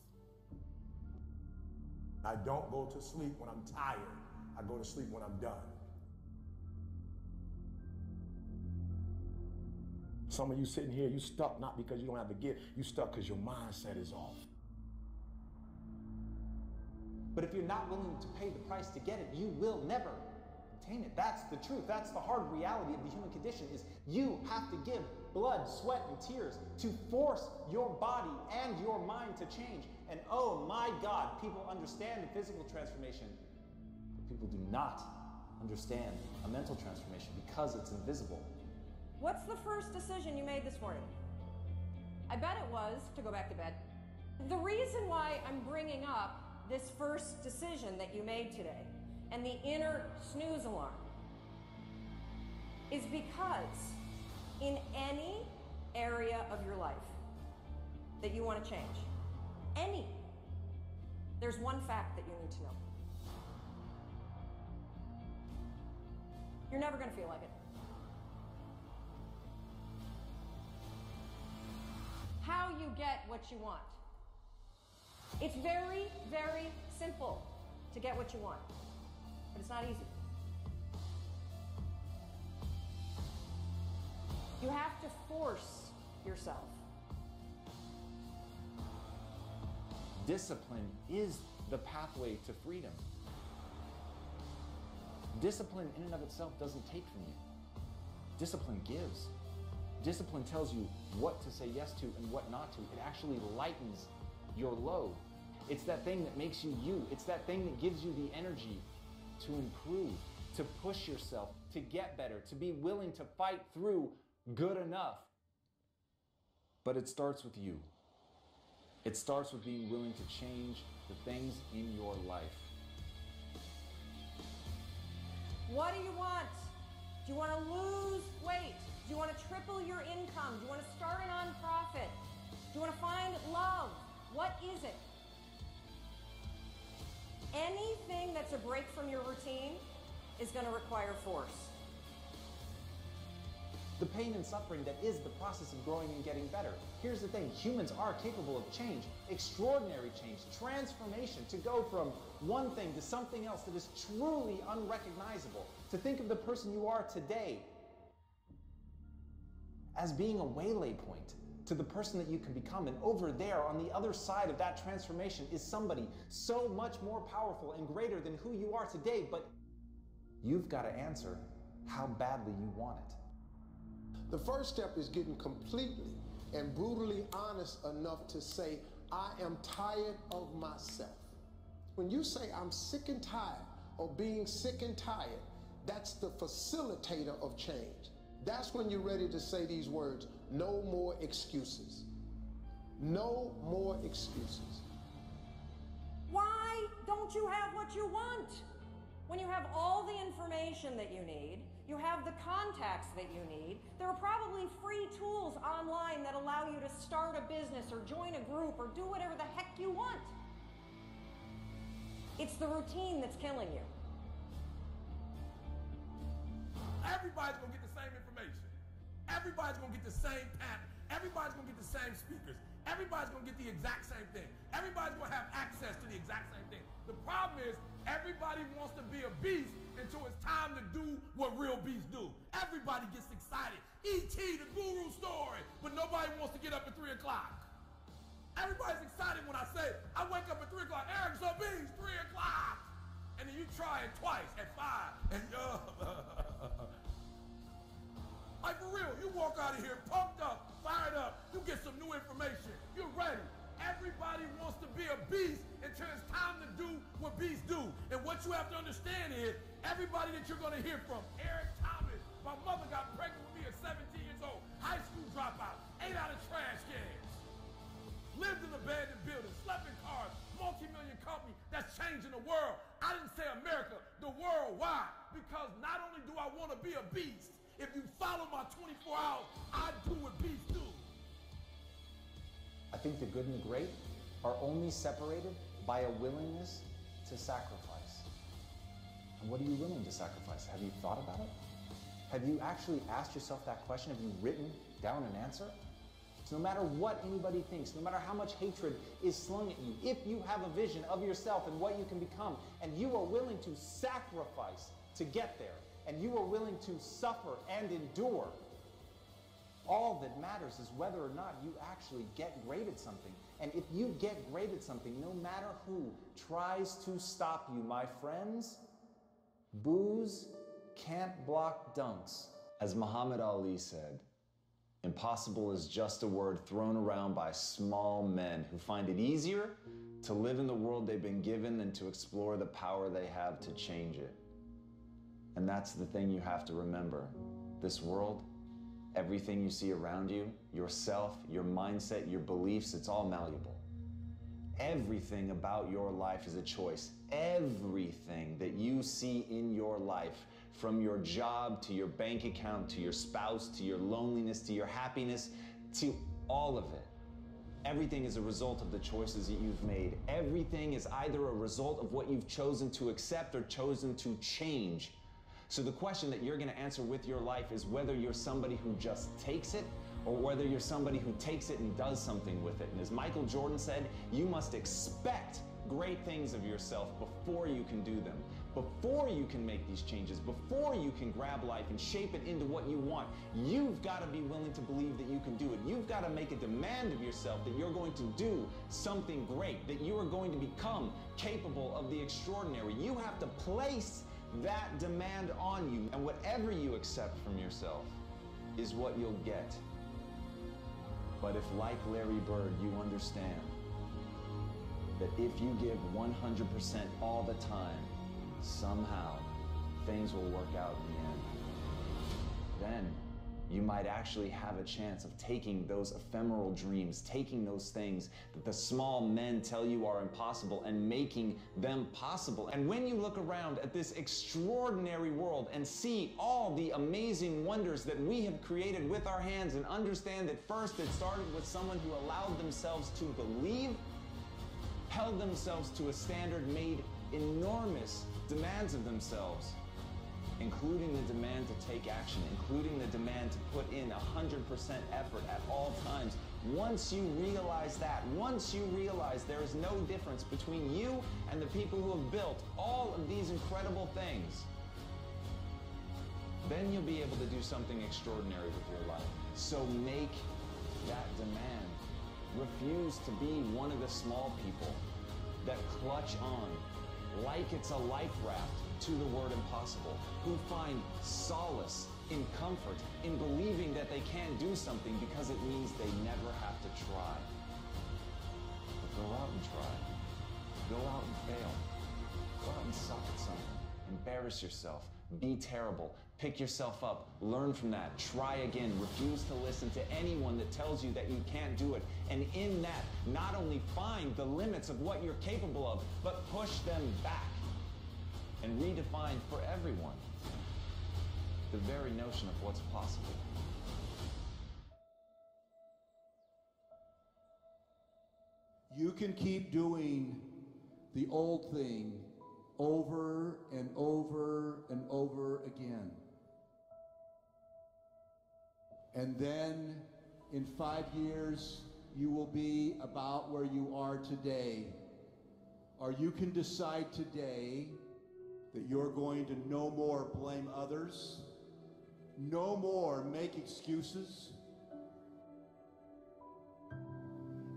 I don't go to sleep when I'm tired. I go to sleep when I'm done. Some of you sitting here, you stuck not because you don't have the gift, you stuck because your mindset is off. But if you're not willing to pay the price to get it, you will never obtain it. That's the truth. That's the hard reality of the human condition is you have to give blood, sweat, and tears to force your body and your mind to change. And oh my God, people understand the physical transformation, but people do not understand a mental transformation because it's invisible. What's the first decision you made this morning? I bet it was to go back to bed. The reason why I'm bringing up this first decision that you made today and the inner snooze alarm is because in any area of your life that you want to change, there's one fact that you need to know. You're never going to feel like it. How you get what you want. It's very, very simple to get what you want, but it's not easy. You have to force yourself. Discipline is the pathway to freedom. Discipline in and of itself doesn't take from you. Discipline gives. Discipline tells you what to say yes to and what not to. It actually lightens your load. It's that thing that makes you you. It's that thing that gives you the energy to improve, to push yourself, to get better, to be willing to fight through good enough. But it starts with you. It starts with being willing to change the things in your life. What do you want? Do you want to lose weight? Do you want to triple your income? Do you want to start a nonprofit? Do you want to find love? What is it? Anything that's a break from your routine is going to require force. The pain and suffering that is the process of growing and getting better. Here's the thing, humans are capable of change, extraordinary change, transformation, to go from one thing to something else that is truly unrecognizable. To think of the person you are today as being a waylay point to the person that you can become. And over there on the other side of that transformation is somebody so much more powerful and greater than who you are today, but you've got to answer how badly you want it. The first step is getting completely and brutally honest enough to say, I am tired of myself. When you say I'm sick and tired of being sick and tired, that's the facilitator of change. That's when you're ready to say these words, no more excuses. No more excuses. Why don't you have what you want? When you have all the information that you need, you have the contacts that you need, there are probably free tools online that allow you to start a business or join a group or do whatever the heck you want. It's the routine that's killing you. Everybody's gonna get the same information. Everybody's gonna get the same pattern. Everybody's gonna get the same speakers. Everybody's gonna get the exact same thing. Everybody's gonna have access to the exact same thing. The problem is, everybody wants to be a beast until it's time to do what real beasts do. Everybody gets excited. E.T., the guru story, but nobody wants to get up at 3 o'clock. Everybody's excited when I say, I wake up at 3 o'clock, Eric Zubin's 3 o'clock. And then you try it twice at 5, and like for real, you walk out of here pumped up, fired up, you get some new information, you're ready. Everybody wants to be a beast until it's time to do what beasts do. And what you have to understand is, everybody that you're gonna hear from, Eric Thomas, my mother got pregnant with me at 17 years old, high school dropout, ate out of trash cans, lived in abandoned buildings, slept in cars, multi-million company that's changing the world. I didn't say America, the world. Why? Because not only do I want to be a beast, if you follow my 24 hours, I do what beasts do. I think the good and the great are only separated by a willingness to sacrifice. And what are you willing to sacrifice? Have you thought about it? Have you actually asked yourself that question? Have you written down an answer? So no matter what anybody thinks, no matter how much hatred is slung at you, if you have a vision of yourself and what you can become, and you are willing to sacrifice to get there, and you are willing to suffer and endure, all that matters is whether or not you actually get great at something. And if you get great at something, no matter who tries to stop you, my friends, booze can't block dunks. As Muhammad Ali said, impossible is just a word thrown around by small men who find it easier to live in the world they've been given than to explore the power they have to change it. And that's the thing you have to remember. This world, everything you see around you, yourself, your mindset, your beliefs, it's all malleable. Everything about your life is a choice. Everything that you see in your life, from your job to your bank account, to your spouse, to your loneliness, to your happiness, to all of it. Everything is a result of the choices that you've made. Everything is either a result of what you've chosen to accept or chosen to change. So the question that you're gonna answer with your life is whether you're somebody who just takes it or whether you're somebody who takes it and does something with it. And as Michael Jordan said, you must expect great things of yourself before you can do them. Before you can make these changes, before you can grab life and shape it into what you want, you've got to be willing to believe that you can do it. You've got to make a demand of yourself that you're going to do something great, that you are going to become capable of the extraordinary. You have to place that demand on you, and whatever you accept from yourself is what you'll get. But if, like Larry Bird, you understand that if you give 100% all the time, somehow things will work out in the end. Then you might actually have a chance of taking those ephemeral dreams, taking those things that the small men tell you are impossible and making them possible. And when you look around at this extraordinary world and see all the amazing wonders that we have created with our hands and understand that first it started with someone who allowed themselves to believe, held themselves to a standard, made enormous demands of themselves, including the demand to take action, including the demand to put in 100% effort at all times. Once you realize that, once you realize there is no difference between you and the people who have built all of these incredible things, then you'll be able to do something extraordinary with your life. So make that demand. Refuse to be one of the small people that clutch on like it's a life raft to the word impossible, who find solace in comfort, in believing that they can't do something because it means they never have to try. But go out and try. Go out and fail. Go out and suck at something. Embarrass yourself. Be terrible. Pick yourself up. Learn from that. Try again. Refuse to listen to anyone that tells you that you can't do it. And in that, not only find the limits of what you're capable of, but push them back and redefine for everyone the very notion of what's possible. You can keep doing the old thing over and over and over again. And then in 5 years, you will be about where you are today. Or you can decide today that you're going to no more blame others, no more make excuses.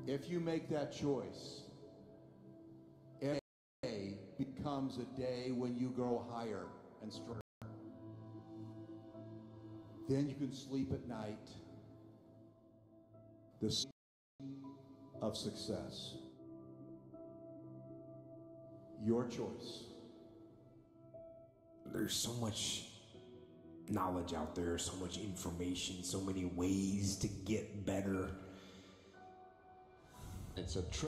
If you make that choice, every day becomes a day when you grow higher and stronger. Then you can sleep at night. The sleep of success. Your choice. There's so much knowledge out there, so much information, so many ways to get better. It's a